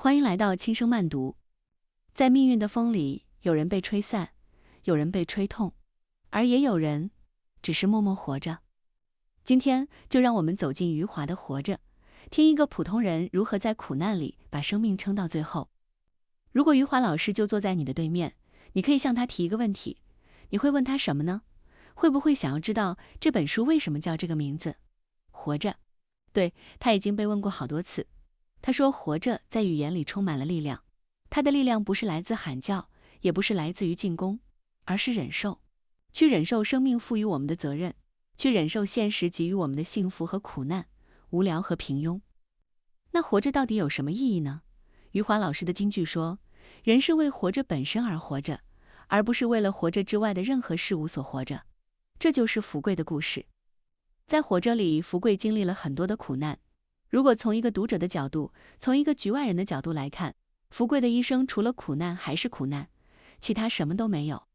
欢迎来到轻声慢读。在命运的风里，有人被吹散，有人被吹痛，而也有人只是默默活着。今天就让我们走进余华的《活着》，听一个普通人如何在苦难里把生命撑到最后。如果余华老师就坐在你的对面，你可以向他提一个问题，你会问他什么呢？会不会想要知道这本书为什么叫这个名字？活着。对，他已经被问过好多次。他说活着在语言里充满了力量，他的力量不是来自喊叫，也不是来自于进攻，而是忍受。去忍受生命赋予我们的责任，去忍受现实给予我们的幸福和苦难，无聊和平庸。那活着到底有什么意义呢？余华老师的金句说，人是为活着本身而活着，而不是为了活着之外的任何事物所活着。这就是福贵的故事。在活着里，福贵经历了很多的苦难。如果从一个读者的角度，从一个局外人的角度来看，福贵的一生除了苦难还是苦难，其他什么都没有。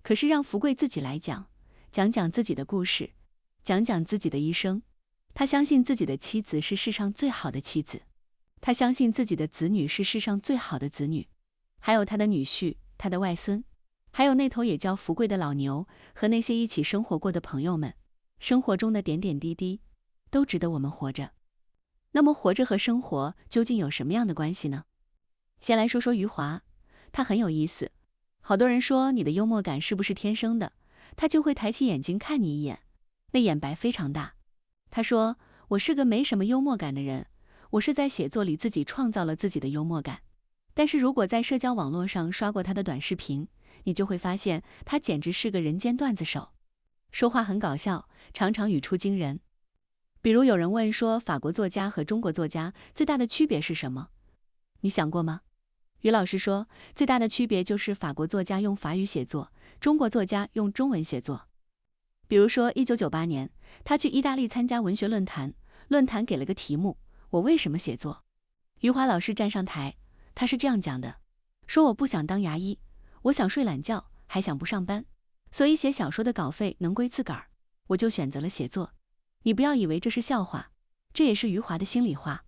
可是让福贵自己来讲讲自己的故事，讲讲自己的一生。他相信自己的妻子是世上最好的妻子，他相信自己的子女是世上最好的子女，还有他的女婿，他的外孙，还有那头也叫福贵的老牛，和那些一起生活过的朋友们。生活中的点点滴滴都值得我们活着。那么活着和生活究竟有什么样的关系呢？先来说说余华，他很有意思。好多人说你的幽默感是不是天生的，他就会抬起眼睛看你一眼，那眼白非常大。他说，我是个没什么幽默感的人，我是在写作里自己创造了自己的幽默感。但是如果在社交网络上刷过他的短视频，你就会发现他简直是个人间段子手，说话很搞笑，常常语出惊人。比如有人问说，法国作家和中国作家最大的区别是什么？你想过吗？余老师说，最大的区别就是法国作家用法语写作，中国作家用中文写作。比如说1998年，他去意大利参加文学论坛，论坛给了个题目，我为什么写作？余华老师站上台，他是这样讲的，说我不想当牙医，我想睡懒觉，还想不上班，所以写小说的稿费能归自个儿，我就选择了写作。你不要以为这是笑话，这也是余华的心里话。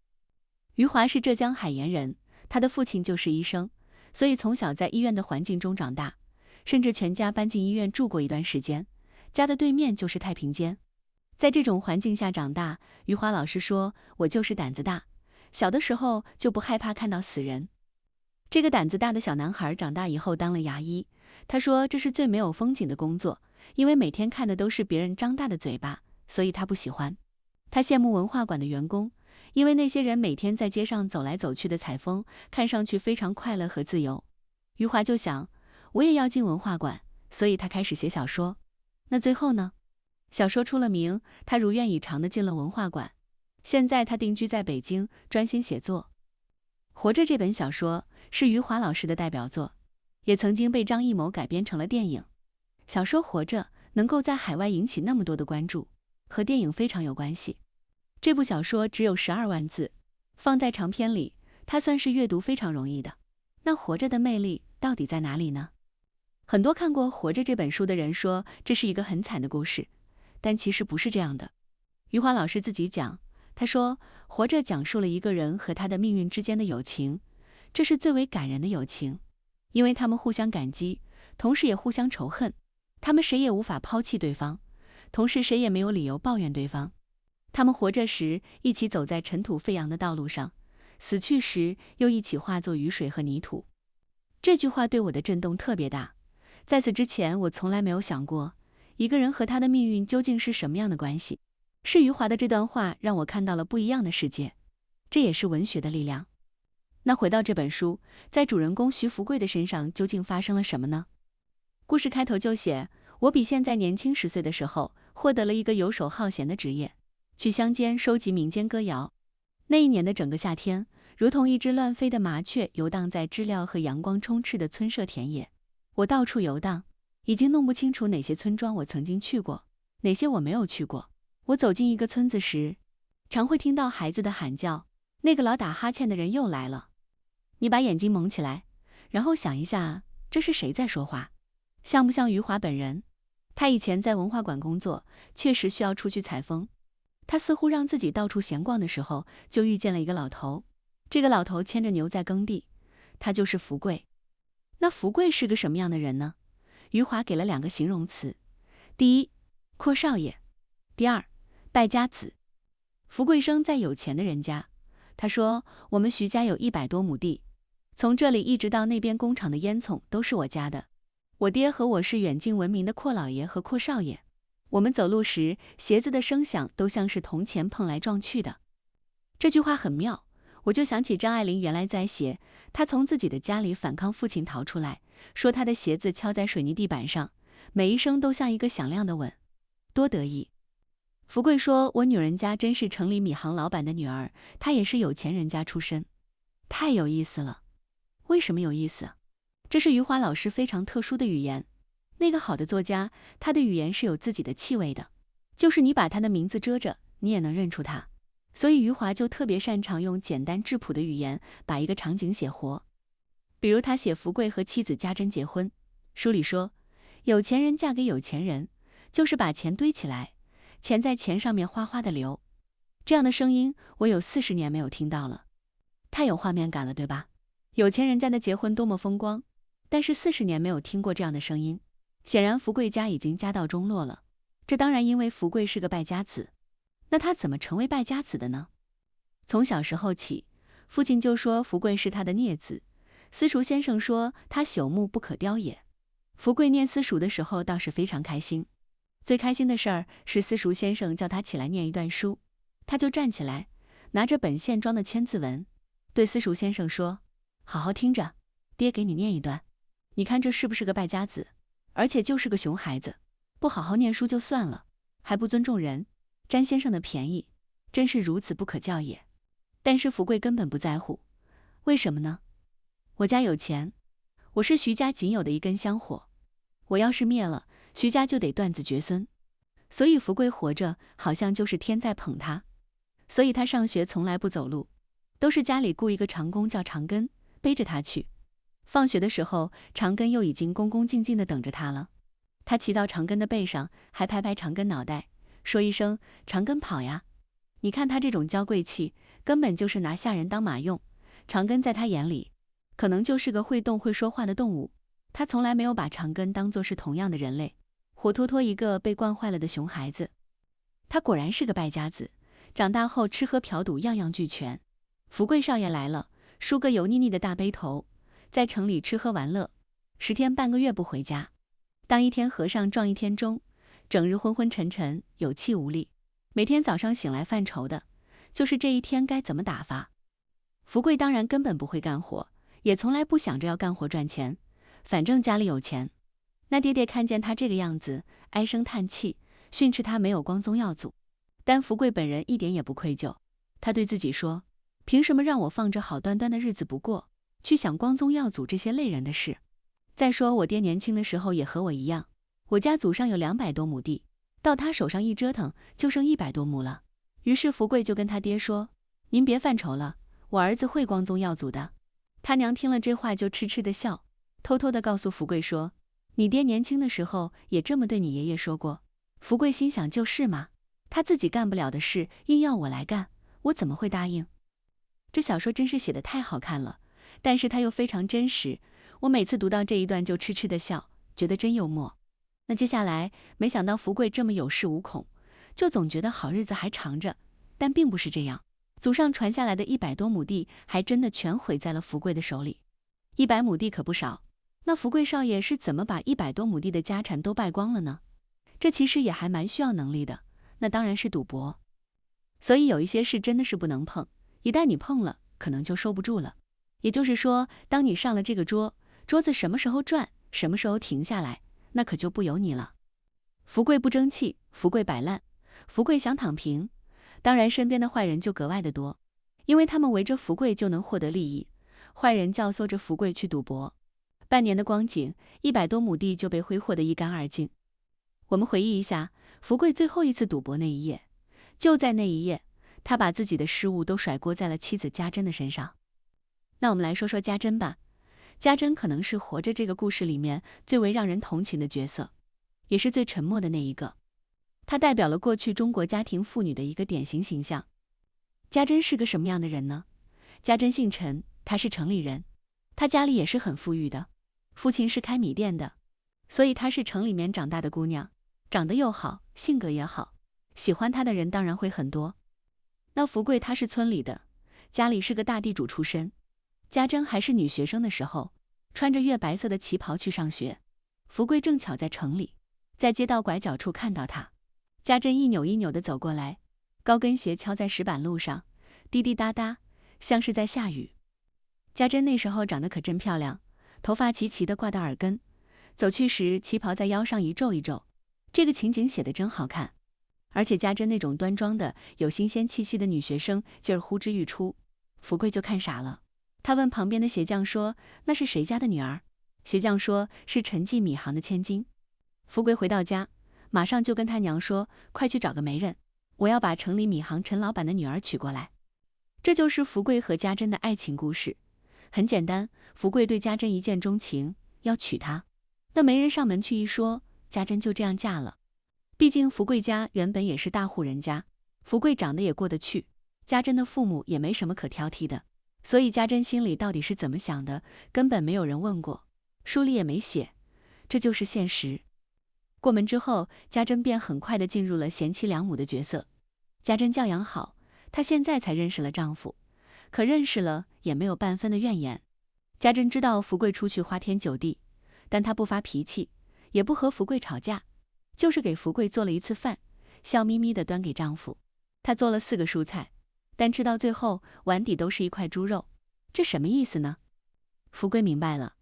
余华是浙江海盐人，他的父亲就是医生，所以从小在医院的环境中长大，甚至全家搬进医院住过一段时间，家的对面就是太平间。在这种环境下长大，余华老师说，我就是胆子大，小的时候就不害怕看到死人。这个胆子大的小男孩长大以后当了牙医，他说这是最没有风景的工作，因为每天看的都是别人张大的嘴巴，所以他不喜欢。他羡慕文化馆的员工，因为那些人每天在街上走来走去的采风，看上去非常快乐和自由。余华就想，我也要进文化馆，所以他开始写小说。那最后呢？小说出了名，他如愿以偿地进了文化馆。现在他定居在北京，专心写作。活着这本小说是余华老师的代表作，也曾经被张艺谋改编成了电影。小说活着能够在海外引起那么多的关注，和电影非常有关系。这部小说只有12万字，放在长篇里，它算是阅读非常容易的。那活着的魅力到底在哪里呢？很多看过《活着》这本书的人说，这是一个很惨的故事，但其实不是这样的。余华老师自己讲，他说，活着讲述了一个人和他的命运之间的友情，这是最为感人的友情，因为他们互相感激，同时也互相仇恨，他们谁也无法抛弃对方，同时谁也没有理由抱怨对方。他们活着时一起走在尘土飞扬的道路上，死去时又一起化作雨水和泥土。这句话对我的震动特别大，在此之前我从来没有想过，一个人和他的命运究竟是什么样的关系。是余华的这段话让我看到了不一样的世界，这也是文学的力量。那回到这本书，在主人公徐福贵的身上究竟发生了什么呢？故事开头就写，我比现在年轻10岁的时候，获得了一个游手好闲的职业，去乡间收集民间歌谣。那一年的整个夏天，如同一只乱飞的麻雀游荡在知了和阳光充斥的村舍田野。我到处游荡，已经弄不清楚哪些村庄我曾经去过，哪些我没有去过。我走进一个村子时，常会听到孩子的喊叫，那个老打哈欠的人又来了。你把眼睛蒙起来，然后想一下，这是谁在说话？像不像余华本人？他以前在文化馆工作，确实需要出去采风。他似乎让自己到处闲逛的时候，就遇见了一个老头。这个老头牵着牛在耕地，他就是福贵。那福贵是个什么样的人呢？余华给了2个形容词：第一，阔少爷；第二，败家子。福贵生在有钱的人家，他说：“我们徐家有100多亩地，从这里一直到那边工厂的烟囱都是我家的。我爹和我是远近闻名的阔老爷和阔少爷，我们走路时鞋子的声响都像是铜钱碰来撞去的。”这句话很妙，我就想起张爱玲原来在写她从自己的家里反抗父亲逃出来，说她的鞋子敲在水泥地板上，每一声都像一个响亮的吻，多得意。福贵说：“我女人家真是城里米行老板的女儿，她也是有钱人家出身。”太有意思了。为什么有意思？这是余华老师非常特殊的语言。那个好的作家，他的语言是有自己的气味的，就是你把他的名字遮着，你也能认出他。所以余华就特别擅长用简单质朴的语言把一个场景写活。比如他写福贵和妻子家珍结婚，书里说，有钱人嫁给有钱人，就是把钱堆起来，钱在钱上面哗哗的流。这样的声音我有40年没有听到了，太有画面感了，对吧？有钱人家的结婚多么风光，但是40年没有听过这样的声音。显然福贵家已经家道中落了，这当然因为福贵是个败家子。那他怎么成为败家子的呢？从小时候起，父亲就说福贵是他的孽子，私塾先生说他朽木不可雕也。福贵念私塾的时候倒是非常开心，最开心的事儿是私塾先生叫他起来念一段书，他就站起来，拿着本线装的千字文，对私塾先生说：“好好听着，爹给你念一段。你看这是不是个败家子？而且就是个熊孩子，不好好念书就算了，还不尊重人，占先生的便宜，真是孺子不可教也。”但是福贵根本不在乎，为什么呢？我家有钱，我是徐家仅有的一根香火，我要是灭了，徐家就得断子绝孙。所以福贵活着好像就是天在捧他，所以他上学从来不走路，都是家里雇一个长工叫长根背着他去。放学的时候，长根又已经恭恭敬敬地等着他了。他骑到长根的背上，还拍拍长根脑袋，说一声：“长根跑呀！”你看他这种娇贵气，根本就是拿下人当马用。长根在他眼里，可能就是个会动会说话的动物。他从来没有把长根当作是同样的人类，活脱脱一个被惯坏了的熊孩子。他果然是个败家子，长大后吃喝嫖赌样样俱全。福贵少爷来了，梳个油腻腻的大背头，在城里吃喝玩乐，10天半个月不回家，当一天和尚撞一天钟，整日昏昏沉沉，有气无力。每天早上醒来犯愁的，就是这一天该怎么打发。福贵当然根本不会干活，也从来不想着要干活赚钱，反正家里有钱。那爹爹看见他这个样子，唉声叹气，训斥他没有光宗耀祖。但福贵本人一点也不愧疚，他对自己说：“凭什么让我放着好端端的日子不过，去想光宗耀祖这些累人的事？再说我爹年轻的时候也和我一样，我家祖上有200多亩地，到他手上一折腾，就剩100多亩了。”于是福贵就跟他爹说：“您别犯愁了，我儿子会光宗耀祖的。”他娘听了这话就痴痴的笑，偷偷的告诉福贵说：“你爹年轻的时候也这么对你爷爷说过。”福贵心想就是嘛，他自己干不了的事硬要我来干，我怎么会答应？这小说真是写得太好看了，但是它又非常真实，我每次读到这一段就痴痴的笑，觉得真幽默。那接下来，没想到福贵这么有恃无恐，就总觉得好日子还长着，但并不是这样。祖上传下来的100多亩地，还真的全毁在了福贵的手里。100亩地可不少，那福贵少爷是怎么把100多亩地的家产都败光了呢？这其实也还蛮需要能力的，那当然是赌博。所以有一些事真的是不能碰，一旦你碰了，可能就收不住了。也就是说，当你上了这个桌，桌子什么时候转，什么时候停下来，那可就不由你了。福贵不争气，福贵摆烂，福贵想躺平，当然身边的坏人就格外的多，因为他们围着福贵就能获得利益。坏人教唆着福贵去赌博，半年的光景，100多亩地就被挥霍得一干二净。我们回忆一下，福贵最后一次赌博那一夜，就在那一夜，他把自己的失误都甩锅在了妻子家珍的身上。那我们来说说家珍吧。家珍可能是活着这个故事里面最为让人同情的角色，也是最沉默的那一个。她代表了过去中国家庭妇女的一个典型形象。家珍是个什么样的人呢？家珍姓陈，她是城里人，她家里也是很富裕的，父亲是开米店的，所以她是城里面长大的姑娘，长得又好，性格也好，喜欢她的人当然会很多。那福贵她是村里的，家里是个大地主出身。家珍还是女学生的时候，穿着月白色的旗袍去上学，福贵正巧在城里，在街道拐角处看到她。家珍一扭一扭地走过来，高跟鞋敲在石板路上，滴滴答答，像是在下雨。家珍那时候长得可真漂亮，头发齐齐地挂到耳根，走去时旗袍在腰上一皱一皱，这个情景写得真好看。而且家珍那种端庄的、有新鲜气息的女学生劲儿呼之欲出，福贵就看傻了。他问旁边的鞋匠说：“那是谁家的女儿？”鞋匠说：“是陈记米行的千金。”福贵回到家，马上就跟他娘说：“快去找个媒人，我要把城里米行陈老板的女儿娶过来。”这就是福贵和家珍的爱情故事。很简单，福贵对家珍一见钟情，要娶她。那媒人上门去一说，家珍就这样嫁了。毕竟福贵家原本也是大户人家，福贵长得也过得去，家珍的父母也没什么可挑剔的，所以家珍心里到底是怎么想的，根本没有人问过，书里也没写，这就是现实。过门之后，家珍便很快地进入了贤妻良母的角色。家珍教养好，她现在才认识了丈夫，可认识了也没有半分的怨言。家珍知道福贵出去花天酒地，但她不发脾气，也不和福贵吵架，就是给福贵做了一次饭，笑眯眯地端给丈夫。她做了4个蔬菜，但吃到最后碗底都是一块猪肉，这什么意思呢？福贵明白了，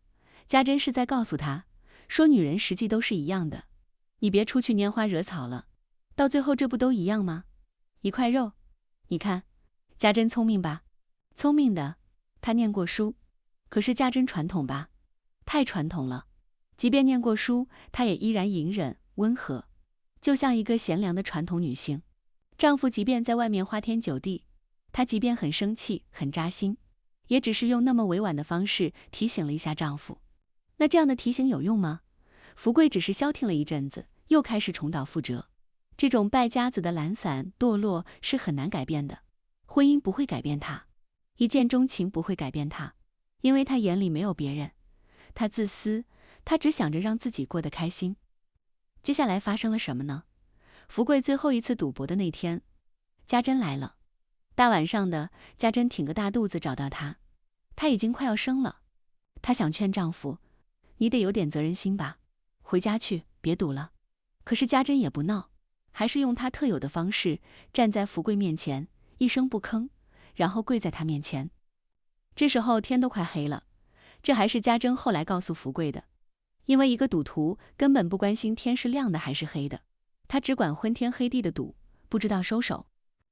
家珍是在告诉他，说女人实际都是一样的，你别出去拈花惹草了，到最后这不都一样吗？一块肉，你看，家珍聪明吧？聪明的，她念过书，可是家珍传统吧？太传统了，即便念过书，她也依然隐忍温和，就像一个贤良的传统女性。丈夫即便在外面花天酒地，她即便很生气很扎心，也只是用那么委婉的方式提醒了一下丈夫。那这样的提醒有用吗？福贵只是消停了一阵子，又开始重蹈覆辙。这种败家子的懒散堕落是很难改变的，婚姻不会改变她，一见钟情不会改变她，因为她眼里没有别人，她自私，她只想着让自己过得开心。接下来发生了什么呢？福贵最后一次赌博的那天，家珍来了。大晚上的，家珍挺个大肚子找到她，她已经快要生了。她想劝丈夫，你得有点责任心吧，回家去，别赌了。可是家珍也不闹，还是用她特有的方式站在福贵面前，一声不吭，然后跪在他面前。这时候天都快黑了，这还是家珍后来告诉福贵的，因为一个赌徒根本不关心天是亮的还是黑的，他只管昏天黑地的赌，不知道收手。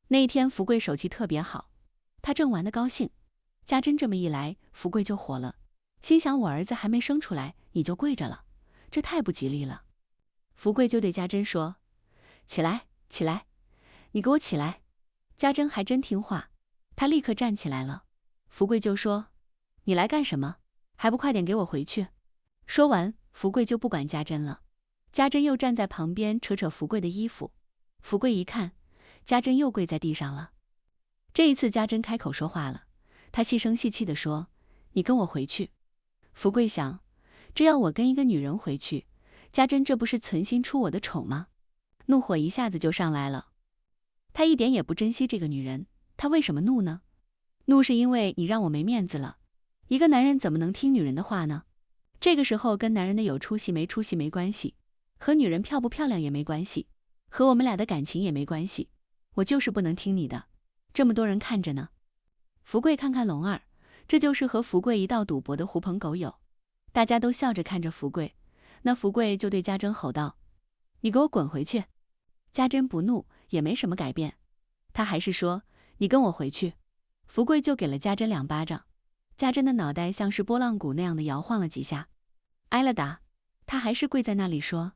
那一天福贵手气特别好，他正玩得高兴，家珍这么一来，福贵就火了，心想我儿子还没生出来，你就跪着了，这太不吉利了。福贵就对家珍说：“起来，起来，你给我起来。”家珍还真听话，她立刻站起来了。福贵就说：“你来干什么？还不快点给我回去！”说完，福贵就不管家珍了。家珍又站在旁边扯扯福贵的衣服，福贵一看，家珍又跪在地上了。这一次家珍开口说话了，她细声细气地说：“你跟我回去。”福贵想，这要我跟一个女人回去，家珍这不是存心出我的丑吗？怒火一下子就上来了。他一点也不珍惜这个女人，他为什么怒呢？怒是因为你让我没面子了。一个男人怎么能听女人的话呢？这个时候跟男人的有出息没出息没关系，和女人漂不漂亮也没关系，和我们俩的感情也没关系，我就是不能听你的，这么多人看着呢。福贵看看龙儿，这就是和福贵一道赌博的狐朋狗友，大家都笑着看着福贵。那福贵就对家珍吼道：“你给我滚回去！”家珍不怒，也没什么改变，他还是说：“你跟我回去。”福贵就给了家珍2巴掌，家珍的脑袋像是拨浪鼓那样的摇晃了几下，挨了打，他还是跪在那里说：“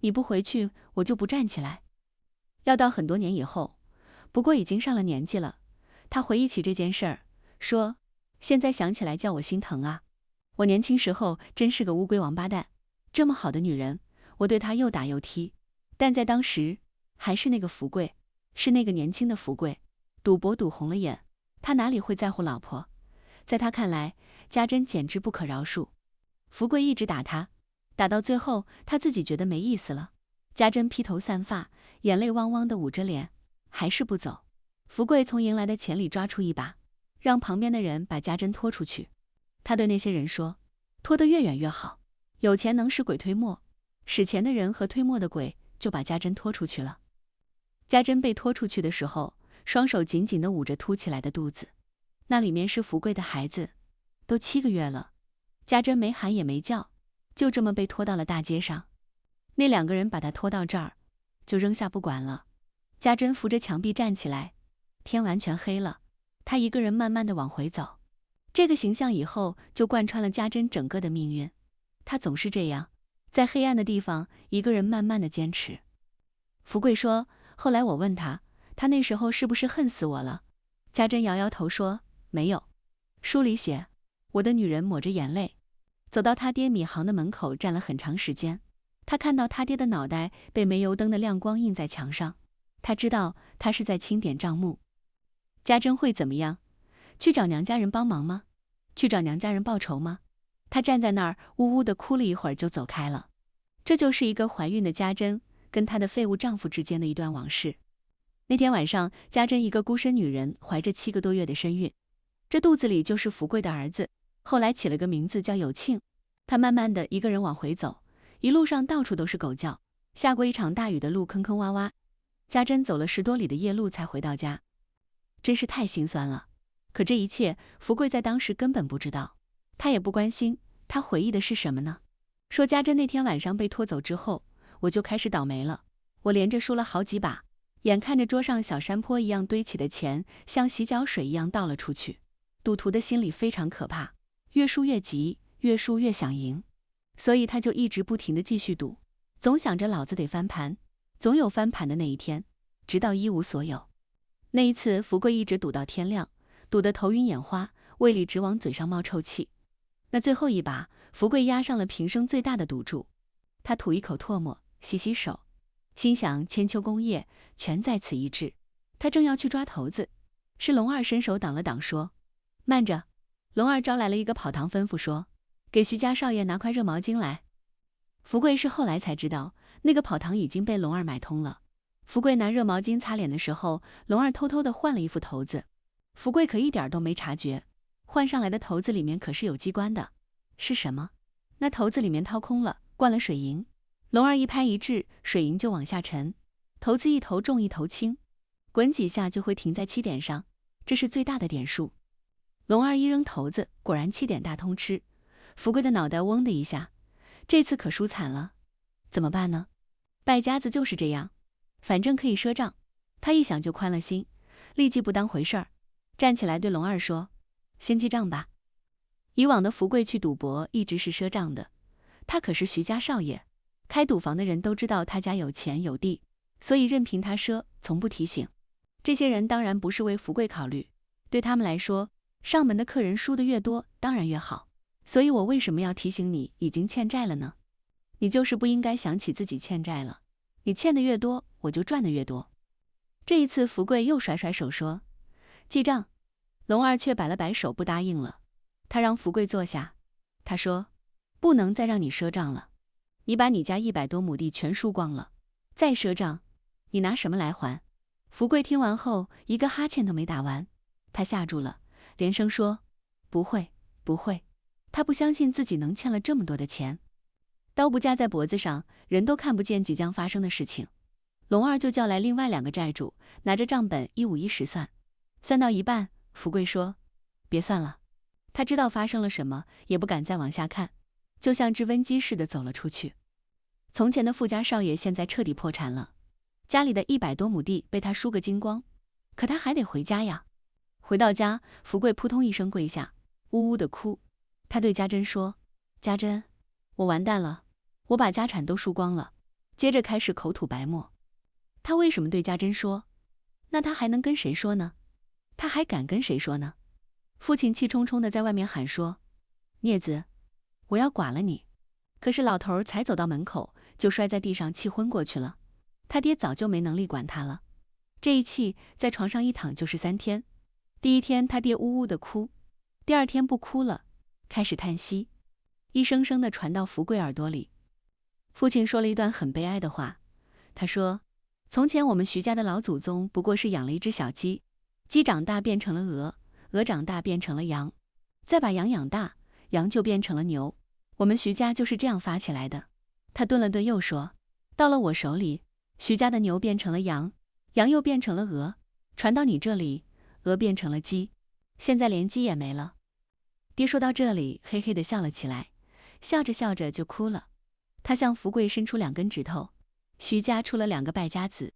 你不回去，我就不站起来。”要到很多年以后，不过已经上了年纪了，他回忆起这件事儿，说：“现在想起来叫我心疼啊！我年轻时候真是个乌龟王八蛋，这么好的女人，我对她又打又踢，但在当时，还是那个福贵，是那个年轻的福贵，赌博赌红了眼，他哪里会在乎老婆？在他看来，家珍简直不可饶恕。福贵一直打他，打到最后，他自己觉得没意思了。家珍披头散发，眼泪汪汪地捂着脸，还是不走。福贵从迎来的钱里抓出一把，让旁边的人把家珍拖出去。他对那些人说，拖得越远越好，有钱能使鬼推磨，使钱的人和推磨的鬼就把家珍拖出去了。家珍被拖出去的时候，双手紧紧地捂着凸起来的肚子，那里面是福贵的孩子，都7个月了。家珍没喊也没叫，就这么被拖到了大街上。那2个人把他拖到这儿，就扔下不管了。家珍扶着墙壁站起来，天完全黑了，他一个人慢慢地往回走。这个形象以后就贯穿了家珍整个的命运，他总是这样，在黑暗的地方一个人慢慢地坚持。福贵说，后来我问他，他那时候是不是恨死我了？家珍摇摇头说，没有。书里写，我的女人抹着眼泪，走到他爹米行的门口站了很长时间。他看到他爹的脑袋被煤油灯的亮光印在墙上，他知道他是在清点账目。家珍会怎么样？去找娘家人帮忙吗？去找娘家人报仇吗？他站在那儿呜呜地哭了一会儿就走开了。这就是一个怀孕的家珍跟她的废物丈夫之间的一段往事。那天晚上，家珍一个孤身女人怀着7个多月的身孕，这肚子里就是福贵的儿子，后来起了个名字叫有庆。她慢慢的一个人往回走，一路上到处都是狗叫，下过一场大雨的路坑坑洼洼。家珍走了10多里的夜路才回到家，真是太心酸了。可这一切，福贵在当时根本不知道，他也不关心。他回忆的是什么呢？说家珍那天晚上被拖走之后，我就开始倒霉了。我连着输了好几把，眼看着桌上小山坡一样堆起的钱，像洗脚水一样倒了出去。赌徒的心里非常可怕，越输越急，越输越想赢，所以他就一直不停地继续赌，总想着老子得翻盘，总有翻盘的那一天，直到一无所有。那一次，福贵一直赌到天亮，赌得头晕眼花，胃里直往嘴上冒臭气。那最后一把，福贵押上了平生最大的赌注。他吐一口唾沫，洗洗手，心想千秋功业全在此一掷。他正要去抓骰子，是龙二伸手挡了挡，说：“慢着。”龙二招来了一个跑堂，吩咐说：“给徐家少爷拿块热毛巾来。”福贵是后来才知道，那个跑堂已经被龙二买通了。福贵拿热毛巾擦脸的时候，龙二偷偷地换了一副骰子。福贵可一点都没察觉，换上来的骰子里面可是有机关的。是什么？那骰子里面掏空了，灌了水银。龙二一拍一掷，水银就往下沉，骰子一头重一头轻，滚几下就会停在7点上，这是最大的点数。龙二一扔骰子，果然7点大通吃。福贵的脑袋嗡的一下，这次可输惨了，怎么办呢？败家子就是这样，反正可以赊账。他一想就宽了心，立即不当回事儿，站起来对龙二说：“先记账吧。”以往的福贵去赌博一直是赊账的，他可是徐家少爷，开赌房的人都知道他家有钱有地，所以任凭他赊，从不提醒。这些人当然不是为福贵考虑，对他们来说，上门的客人输得越多，当然越好。所以我为什么要提醒你已经欠债了呢？你就是不应该想起自己欠债了，你欠的越多，我就赚的越多。这一次福贵又甩甩手说：“记账。”龙二却摆了摆手不答应了。他让福贵坐下，他说：“不能再让你赊账了，你把你家100多亩地全输光了，再赊账，你拿什么来还？”福贵听完后，一个哈欠都没打完，他吓住了，连声说：“不会，不会。”他不相信自己能欠了这么多的钱。刀不架在脖子上，人都看不见即将发生的事情。龙二就叫来另外2个债主，拿着账本1/5、1/10算。算到一半，福贵说：“别算了。”他知道发生了什么，也不敢再往下看，就像制温机似的走了出去。从前的富家少爷现在彻底破产了，家里的100多亩地被他输个精光，可他还得回家呀。回到家，福贵扑通一声跪下，呜呜地哭。他对家珍说：“家珍，我完蛋了，我把家产都输光了。”接着开始口吐白沫。他为什么对家珍说？那他还能跟谁说呢？他还敢跟谁说呢？父亲气冲冲地在外面喊说：“孽子，我要剐了你！”可是老头才走到门口，就摔在地上气昏过去了。他爹早就没能力管他了，这一气在床上一躺就是3天。第一天他爹呜呜的哭，第二天不哭了，开始叹息，一声声的传到福贵耳朵里。父亲说了一段很悲哀的话，他说，从前我们徐家的老祖宗不过是养了一只小鸡，鸡长大变成了鹅，鹅长大变成了羊，再把羊养大，羊就变成了牛，我们徐家就是这样发起来的。他顿了顿又说，到了我手里，徐家的牛变成了羊，羊又变成了鹅，传到你这里，鹅变成了鸡，现在连鸡也没了。爹说到这里，嘿嘿地笑了起来，笑着笑着就哭了。他向福贵伸出2根指头，徐家出了2个败家子。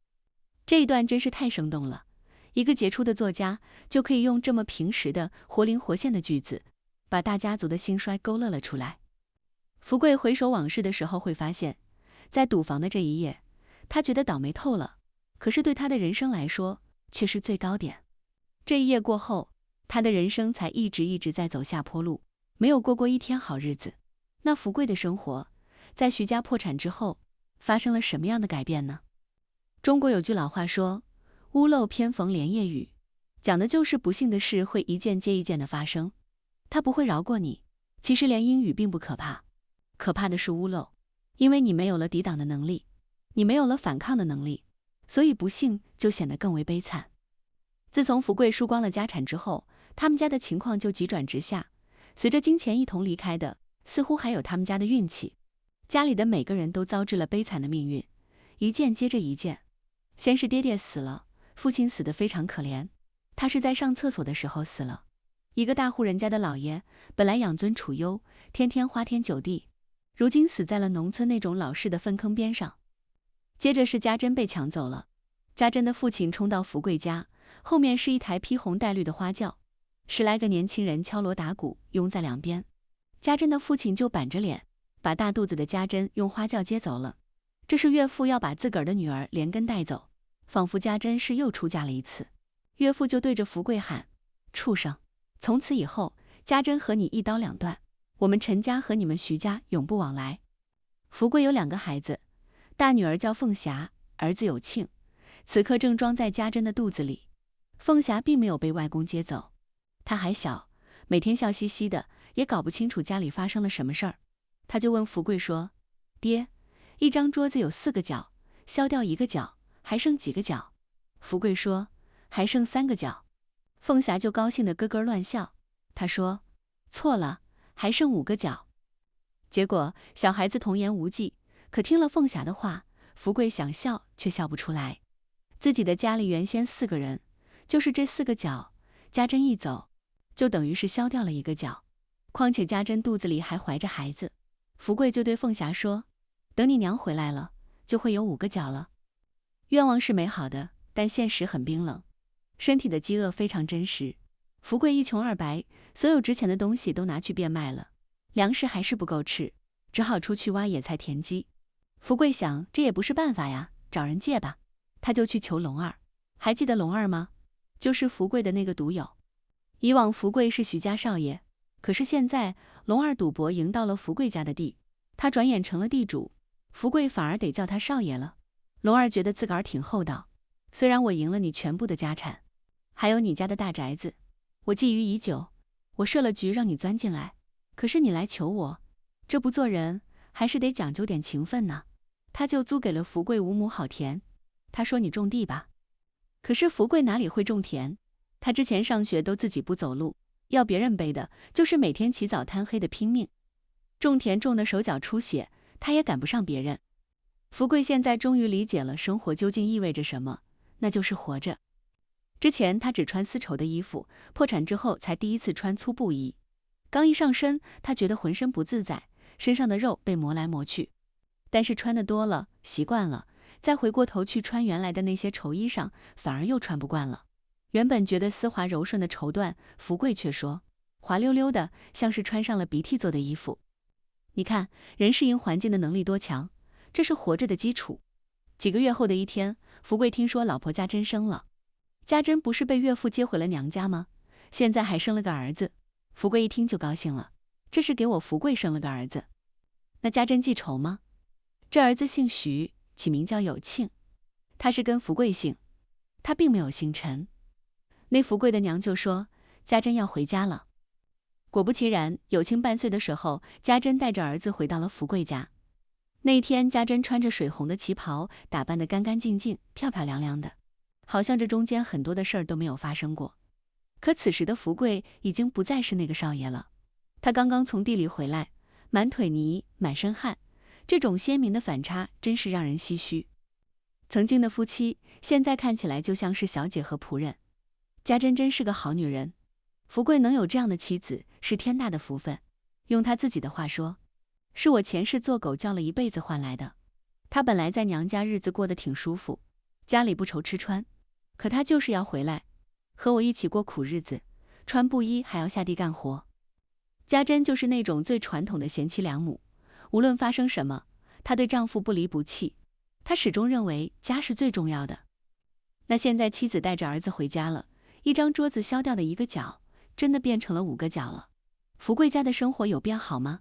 这一段真是太生动了，一个杰出的作家就可以用这么平实的活灵活现的句子，把大家族的兴衰勾勒了出来。福贵回首往事的时候会发现，在赌房的这一夜，他觉得倒霉透了，可是对他的人生来说却是最高点。这一夜过后，他的人生才一直在走下坡路，没有过一天好日子。那福贵的生活在徐家破产之后发生了什么样的改变呢？中国有句老话说，屋漏偏逢连夜雨，讲的就是不幸的事会一件接一件的发生，它不会饶过你。其实连阴雨并不可怕，可怕的是屋漏，因为你没有了抵挡的能力，你没有了反抗的能力，所以不幸就显得更为悲惨。自从福贵输光了家产之后，他们家的情况就急转直下，随着金钱一同离开的，似乎还有他们家的运气。家里的每个人都遭致了悲惨的命运，一件接着一件。先是爹爹死了，父亲死得非常可怜，他是在上厕所的时候死了。一个大户人家的老爷，本来养尊处优，天天花天酒地，如今死在了农村那种老式的粪坑边上。接着是家珍被抢走了，家珍的父亲冲到福贵家，后面是一台披红戴绿的花轿，10来个年轻人敲锣打鼓拥在两边，家珍的父亲就板着脸，把大肚子的家珍用花轿接走了。这是岳父要把自个儿的女儿连根带走，仿佛家珍是又出嫁了一次。岳父就对着福贵喊，畜生，从此以后家珍和你一刀两断，我们陈家和你们徐家永不往来。福贵有2个孩子，大女儿叫凤霞，儿子有庆，此刻正装在家珍的肚子里。凤霞并没有被外公接走，她还小，每天笑嘻嘻的，也搞不清楚家里发生了什么事儿。她就问福贵说，爹，一张桌子有4个角，削掉1个角，还剩几个角？福贵说，还剩3个角。凤霞就高兴的咯咯乱笑，她说，错了，还剩5个角。结果小孩子童言无忌，可听了凤霞的话，福贵想笑却笑不出来。自己的家里原先4个人，就是这4个角，家珍一走，就等于是削掉了1个角。况且家珍肚子里还怀着孩子，福贵就对凤霞说，等你娘回来了，就会有5个角了。愿望是美好的，但现实很冰冷，身体的饥饿非常真实。福贵一穷二白，所有值钱的东西都拿去变卖了，粮食还是不够吃，只好出去挖野菜田鸡。福贵想，这也不是办法呀，找人借吧。他就去求龙二。还记得龙二吗？就是福贵的那个赌友。以往福贵是徐家少爷，可是现在龙二赌博赢到了福贵家的地，他转眼成了地主，福贵反而得叫他少爷了。龙二觉得自个儿挺厚道，虽然我赢了你全部的家产，还有你家的大宅子，我觊觎已久，我设了局让你钻进来，可是你来求我，这不做人还是得讲究点情分呢。他就租给了福贵5亩好田，他说你种地吧。可是福贵哪里会种田，他之前上学都自己不走路，要别人背的，就是每天起早贪黑的拼命种田，种得手脚出血，他也赶不上别人。福贵现在终于理解了生活究竟意味着什么，那就是活着。之前他只穿丝绸的衣服，破产之后才第一次穿粗布衣。刚一上身，他觉得浑身不自在，身上的肉被磨来磨去。但是穿得多了，习惯了，再回过头去穿原来的那些绸衣裳，反而又穿不惯了。原本觉得丝滑柔顺的绸缎，福贵却说滑溜溜的，像是穿上了鼻涕做的衣服。你看，人适应环境的能力多强，这是活着的基础。几个月后的一天，福贵听说老婆家珍生了。家珍不是被岳父接回了娘家吗？现在还生了个儿子。福贵一听就高兴了，这是给我福贵生了个儿子。那家珍记仇吗？这儿子姓徐，起名叫有庆，他是跟福贵姓，他并没有姓陈。那福贵的娘就说家珍要回家了。果不其然，有庆半岁的时候，家珍带着儿子回到了福贵家。那一天，家珍穿着水红的旗袍，打扮得干干净净、漂漂亮亮的，好像这中间很多的事儿都没有发生过。可此时的福贵已经不再是那个少爷了，他刚刚从地里回来，满腿泥，满身汗，这种鲜明的反差真是让人唏嘘。曾经的夫妻，现在看起来就像是小姐和仆人。家珍真是个好女人，福贵能有这样的妻子是天大的福分。用他自己的话说，是我前世做狗叫了一辈子换来的。他本来在娘家日子过得挺舒服，家里不愁吃穿，可他就是要回来，和我一起过苦日子，穿布衣还要下地干活。家珍就是那种最传统的贤妻良母，无论发生什么，她对丈夫不离不弃，她始终认为家是最重要的。那现在妻子带着儿子回家了，一张桌子削掉的一个角，真的变成了5个角了。福贵家的生活有变好吗？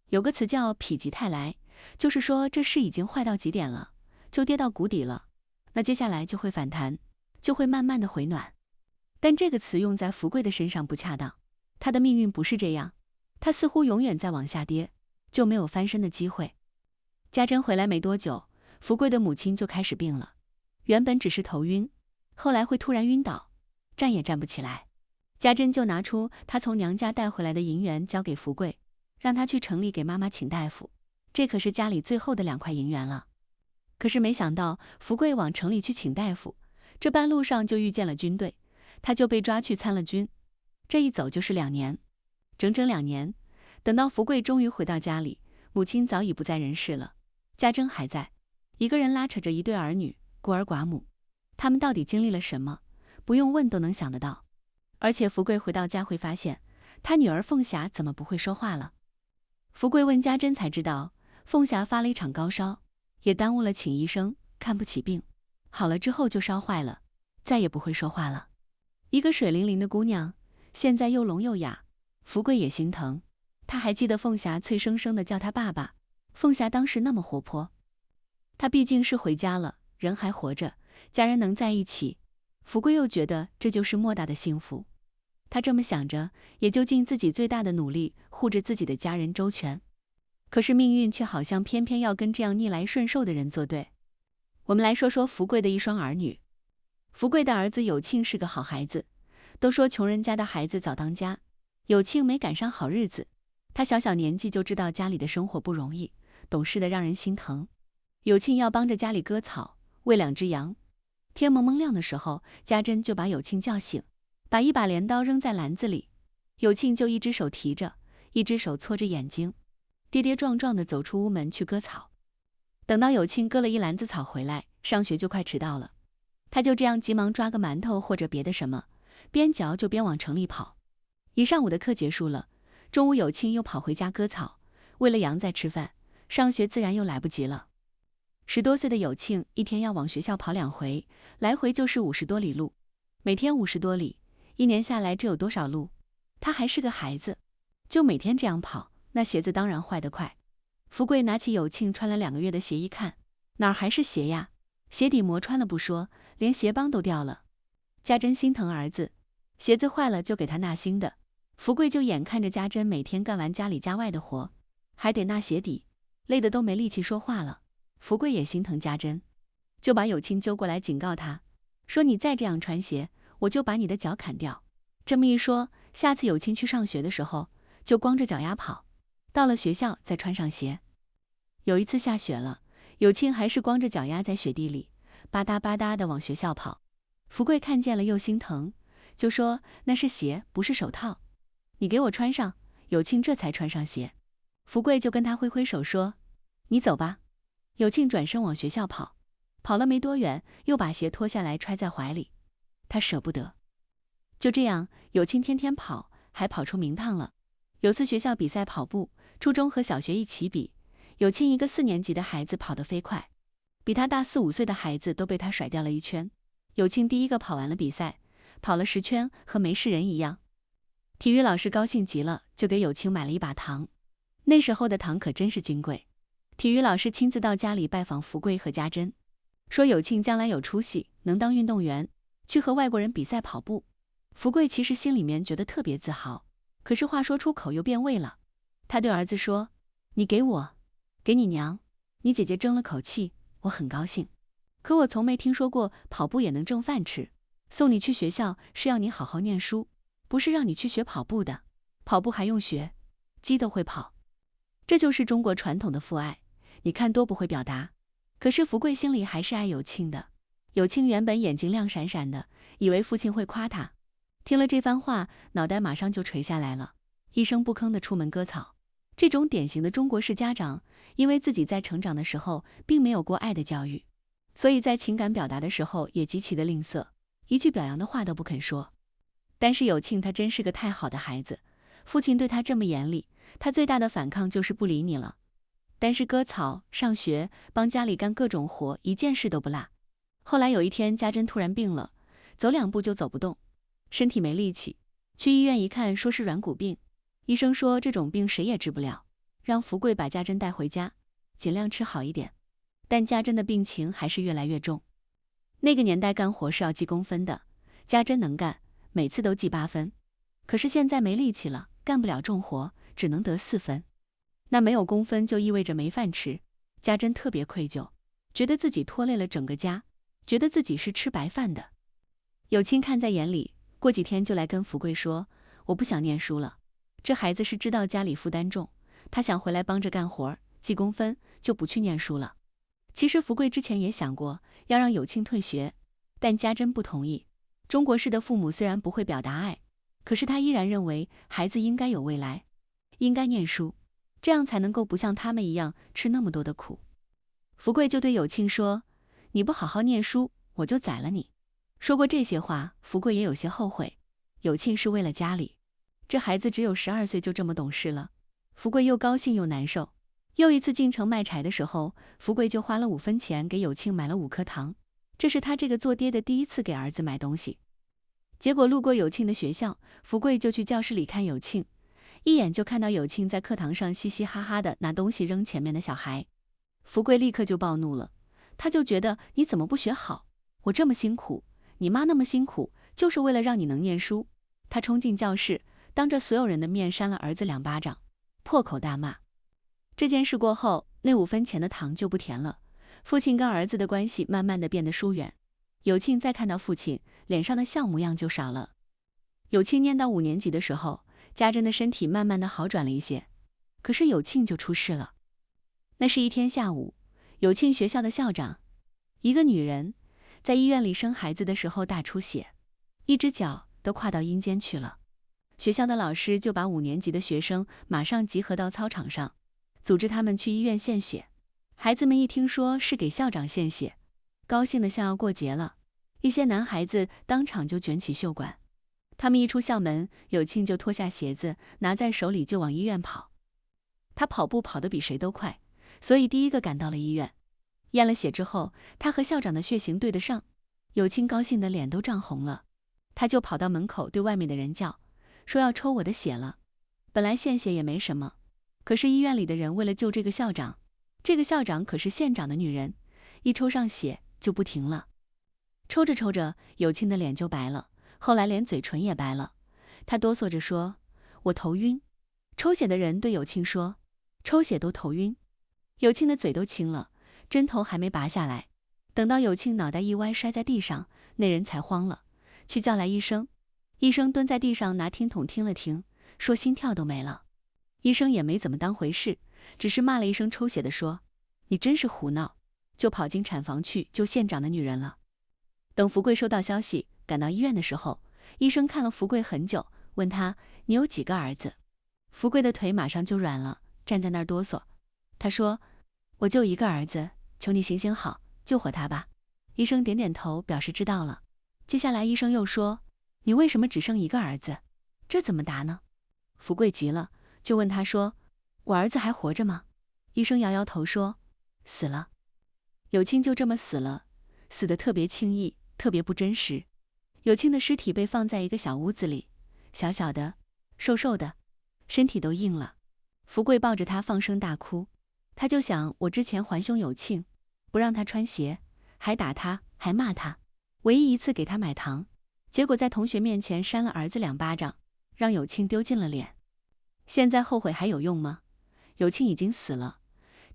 有个词叫否极泰来，就是说这事已经坏到极点了，就跌到谷底了，那接下来就会反弹，就会慢慢的回暖。但这个词用在福贵的身上不恰当，他的命运不是这样，他似乎永远在往下跌，就没有翻身的机会。家珍回来没多久，福贵的母亲就开始病了，原本只是头晕，后来会突然晕倒，站也站不起来。家珍就拿出她从娘家带回来的银元交给福贵，让他去城里给妈妈请大夫，这可是家里最后的2块银元了。可是没想到福贵往城里去请大夫，这半路上就遇见了军队，他就被抓去参了军，这一走就是2年，整整2年。等到福贵终于回到家里，母亲早已不在人世了，家珍还在，一个人拉扯着一对儿女，孤儿寡母，他们到底经历了什么，不用问都能想得到。而且福贵回到家会发现，他女儿凤霞怎么不会说话了。福贵问家珍才知道，凤霞发了一场高烧，也耽误了请医生，看不起病，好了之后就烧坏了，再也不会说话了。一个水灵灵的姑娘，现在又聋又哑，福贵也心疼。他还记得凤霞脆生生的叫他爸爸，凤霞当时那么活泼。他毕竟是回家了，人还活着，家人能在一起，福贵又觉得这就是莫大的幸福。他这么想着，也就尽自己最大的努力护着自己的家人周全。可是命运却好像偏偏要跟这样逆来顺受的人作对。我们来说说福贵的一双儿女。福贵的儿子有庆是个好孩子，都说穷人家的孩子早当家，有庆没赶上好日子。他小小年纪就知道家里的生活不容易，懂事的让人心疼。有庆要帮着家里割草，喂2只羊。天蒙蒙亮的时候，家珍就把有庆叫醒，把一把镰刀扔在篮子里，有庆就一只手提着，一只手搓着眼睛，跌跌撞撞地走出屋门去割草。等到有庆割了一篮子草回来，上学就快迟到了，他就这样急忙抓个馒头或者别的什么，边嚼就边往城里跑。一上午的课结束了，中午有庆又跑回家割草，为了羊再吃饭，上学自然又来不及了。10多岁的有庆一天要往学校跑2回，来回就是50多里路，每天50多里，1年下来这有多少路？他还是个孩子，就每天这样跑，那鞋子当然坏得快。福贵拿起有庆穿了2个月的鞋一看，哪儿还是鞋呀？鞋底磨穿了不说，连鞋帮都掉了。家珍心疼儿子，鞋子坏了就给他纳新的。福贵就眼看着家珍每天干完家里家外的活，还得纳鞋底，累得都没力气说话了。福贵也心疼家珍，就把有庆揪过来警告他，说你再这样穿鞋，我就把你的脚砍掉。这么一说，下次有庆去上学的时候，就光着脚丫跑，到了学校再穿上鞋。有一次下雪了，有庆还是光着脚丫在雪地里吧嗒吧嗒地往学校跑。福贵看见了又心疼，就说那是鞋，不是手套，你给我穿上。有庆这才穿上鞋。福贵就跟他挥挥手说，你走吧。有庆转身往学校跑，跑了没多远，又把鞋脱下来揣在怀里，他舍不得。就这样，有庆天天跑，还跑出名堂了。有次学校比赛跑步，初中和小学一起比，有庆一个4年级的孩子跑得飞快，比他大4、5岁的孩子都被他甩掉了1圈。有庆第一个跑完了比赛，跑了10圈，和没事人一样。体育老师高兴极了，就给有庆买了一把糖。那时候的糖可真是金贵。体育老师亲自到家里拜访福贵和家珍，说有庆将来有出息，能当运动员，去和外国人比赛跑步。福贵其实心里面觉得特别自豪，可是话说出口又变味了。他对儿子说：“你给我，给你娘，你姐姐争了口气，我很高兴。可我从没听说过跑步也能挣饭吃。送你去学校是要你好好念书，不是让你去学跑步的。跑步还用学，鸡都会跑。”这就是中国传统的父爱，你看多不会表达。可是福贵心里还是爱有庆的。有庆原本眼睛亮闪闪的，以为父亲会夸他。听了这番话，脑袋马上就垂下来了，一声不吭地出门割草。这种典型的中国式家长，因为自己在成长的时候并没有过爱的教育，所以在情感表达的时候也极其的吝啬，一句表扬的话都不肯说。但是有庆他真是个太好的孩子，父亲对他这么严厉，他最大的反抗就是不理你了。但是割草、上学、帮家里干各种活，一件事都不落。后来有一天，家珍突然病了，走2步就走不动，身体没力气，去医院一看，说是软骨病。医生说这种病谁也治不了，让福贵把家珍带回家，尽量吃好一点。但家珍的病情还是越来越重。那个年代干活是要记工分的，家珍能干，每次都记8分。可是现在没力气了，干不了重活，只能得4分。那没有工分就意味着没饭吃，家珍特别愧疚，觉得自己拖累了整个家，觉得自己是吃白饭的。有庆看在眼里，过几天就来跟福贵说：“我不想念书了。”这孩子是知道家里负担重，他想回来帮着干活，记工分，就不去念书了。其实福贵之前也想过要让有庆退学，但家珍不同意。中国式的父母虽然不会表达爱，可是他依然认为孩子应该有未来，应该念书，这样才能够不像他们一样吃那么多的苦。福贵就对有庆说：“你不好好念书，我就宰了你。”说过这些话，福贵也有些后悔。有庆是为了家里，这孩子只有12岁就这么懂事了，福贵又高兴又难受。又一次进城卖柴的时候，福贵就花了5分钱给有庆买了5颗糖，这是他这个做爹的第一次给儿子买东西。结果路过有庆的学校，福贵就去教室里看有庆，一眼就看到有庆在课堂上嘻嘻哈哈的拿东西扔前面的小孩。福贵立刻就暴怒了，他就觉得你怎么不学好？我这么辛苦，你妈那么辛苦，就是为了让你能念书。他冲进教室，当着所有人的面扇了儿子2巴掌，破口大骂。这件事过后，那5分钱的糖就不甜了，父亲跟儿子的关系慢慢的变得疏远。有庆再看到父亲，脸上的笑模样就少了。有庆念到5年级的时候，家珍的身体慢慢的好转了一些，可是有庆就出事了。那是一天下午，有庆学校的校长，一个女人，在医院里生孩子的时候大出血，一只脚都跨到阴间去了。学校的老师就把5年级的学生马上集合到操场上，组织他们去医院献血。孩子们一听说是给校长献血，高兴得像要过节了。一些男孩子当场就卷起袖管。他们一出校门，有庆就脱下鞋子，拿在手里就往医院跑。他跑步跑得比谁都快，所以第一个赶到了医院。验了血之后，他和校长的血型对得上，有庆高兴的脸都涨红了。他就跑到门口对外面的人叫，说要抽我的血了。本来献血也没什么，可是医院里的人为了救这个校长，这个校长可是县长的女人，一抽上血就不停了。抽着抽着，有庆的脸就白了，后来连嘴唇也白了。他哆嗦着说：“我头晕。”抽血的人对有庆说：“抽血都头晕。”有庆的嘴都青了，针头还没拔下来。等到有庆脑袋一歪摔在地上，那人才慌了，去叫来医生。医生蹲在地上拿听筒听了听，说心跳都没了。医生也没怎么当回事，只是骂了一声抽血的说：“你真是胡闹！”就跑进产房去救县长的女人了。等福贵收到消息，赶到医院的时候，医生看了福贵很久，问他：“你有几个儿子？”福贵的腿马上就软了，站在那儿哆嗦。他说：“我就一个儿子，求你行行好，救活他吧。”医生点点头，表示知道了。接下来医生又说：“你为什么只生一个儿子？这怎么答呢？”福贵急了，就问他说：“我儿子还活着吗？”医生摇摇头说：“死了。”有庆就这么死了，死得特别轻易，特别不真实。有庆的尸体被放在一个小屋子里，小小的，瘦瘦的，身体都硬了。福贵抱着他放声大哭，他就想，我之前还凶有庆，不让他穿鞋，还打他，还骂他，唯一一次给他买糖，结果在同学面前扇了儿子2巴掌，让有庆丢尽了脸。现在后悔还有用吗？有庆已经死了，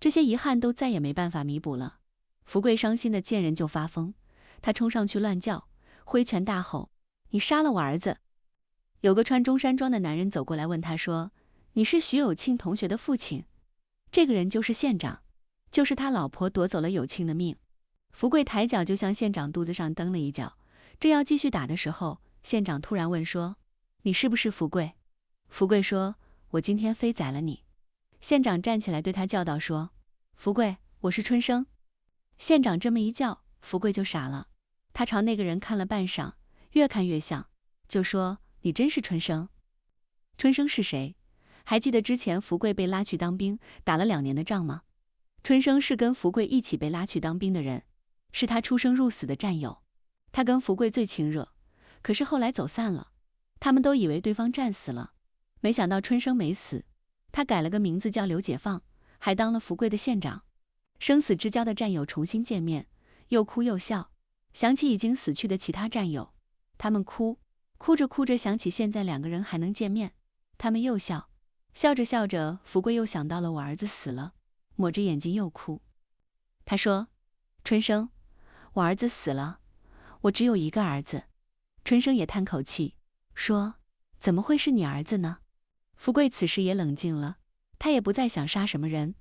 这些遗憾都再也没办法弥补了。福贵伤心的见人就发疯，他冲上去乱叫，挥拳大吼：“你杀了我儿子！”有个穿中山装的男人走过来问他说：“你是徐有庆同学的父亲？”这个人就是县长，就是他老婆夺走了有庆的命。福贵抬脚就向县长肚子上蹬了一脚，正要继续打的时候，县长突然问说：“你是不是福贵？”福贵说：“我今天非宰了你。”县长站起来对他叫道说：“福贵，我是春生。”县长这么一叫，福贵就傻了，他朝那个人看了半晌，越看越像，就说：“你真是春生？春生是谁？还记得之前福贵被拉去当兵，打了2年的仗吗？春生是跟福贵一起被拉去当兵的人，是他出生入死的战友。他跟福贵最亲热，可是后来走散了，他们都以为对方战死了，没想到春生没死，他改了个名字叫刘解放，还当了福贵的县长。生死之交的战友重新见面，又哭又笑，想起已经死去的其他战友，他们哭着哭着想起现在2个人还能见面，他们又笑，笑着笑着，福贵又想到了我儿子死了，抹着眼睛又哭。他说：“春生，我儿子死了，我只有一个儿子。”春生也叹口气，说：“怎么会是你儿子呢？”福贵此时也冷静了，他也不再想杀什么人。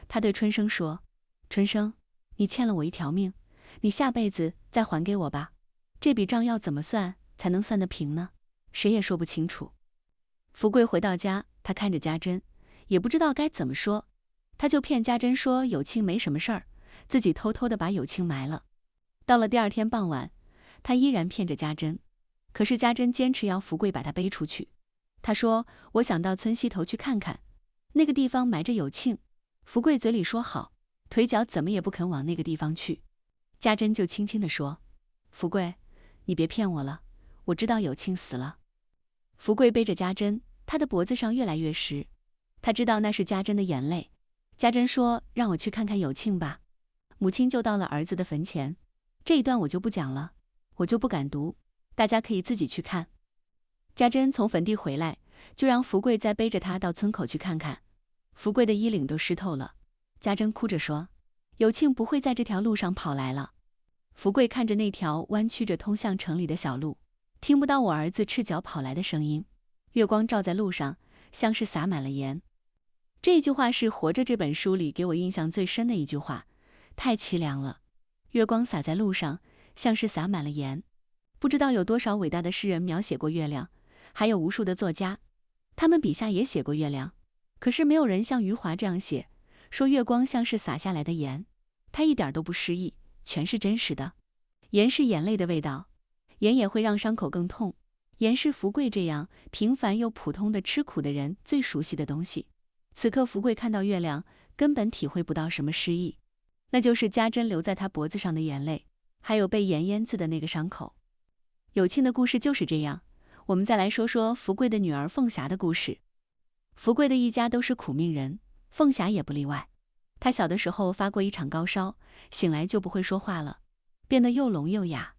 他对春生说：“春生，你欠了我一条命，你下辈子再还给我吧。这笔账要怎么算才能算得平呢？谁也说不清楚。”福贵回到家，他看着家珍，也不知道该怎么说，他就骗家珍说有庆没什么事儿，自己偷偷的把有庆埋了。到了第2天傍晚，他依然骗着家珍，可是家珍坚持要福贵把他背出去。他说：“我想到村西头去看看，那个地方埋着有庆。”福贵嘴里说好，腿脚怎么也不肯往那个地方去。家珍就轻轻地说：“福贵，你别骗我了，我知道有庆死了。”福贵背着家珍，他的脖子上越来越湿，他知道那是家珍的眼泪。家珍说：“让我去看看有庆吧。”母亲就到了儿子的坟前，这一段我就不讲了，我就不敢读，大家可以自己去看。家珍从坟地回来，就让福贵再背着他到村口去看看。福贵的衣领都湿透了，家珍哭着说：“有庆不会在这条路上跑来了。”福贵看着那条弯曲着通向城里的小路，听不到我儿子赤脚跑来的声音，月光照在路上，像是洒满了盐。这句话是《活着》这本书里给我印象最深的一句话，太凄凉了。月光洒在路上，像是洒满了盐。不知道有多少伟大的诗人描写过月亮，还有无数的作家，他们笔下也写过月亮，可是没有人像余华这样写，说月光像是洒下来的盐，它一点都不诗意，全是真实的。盐是眼泪的味道，盐也会让伤口更痛。盐是福贵这样平凡又普通的吃苦的人最熟悉的东西。此刻福贵看到月亮，根本体会不到什么诗意，那就是家珍留在他脖子上的眼泪，还有被盐腌渍的那个伤口。有庆的故事就是这样。我们再来说说福贵的女儿凤霞的故事。福贵的一家都是苦命人，凤霞也不例外。她小的时候发过一场高烧，醒来就不会说话了，变得又聋又哑。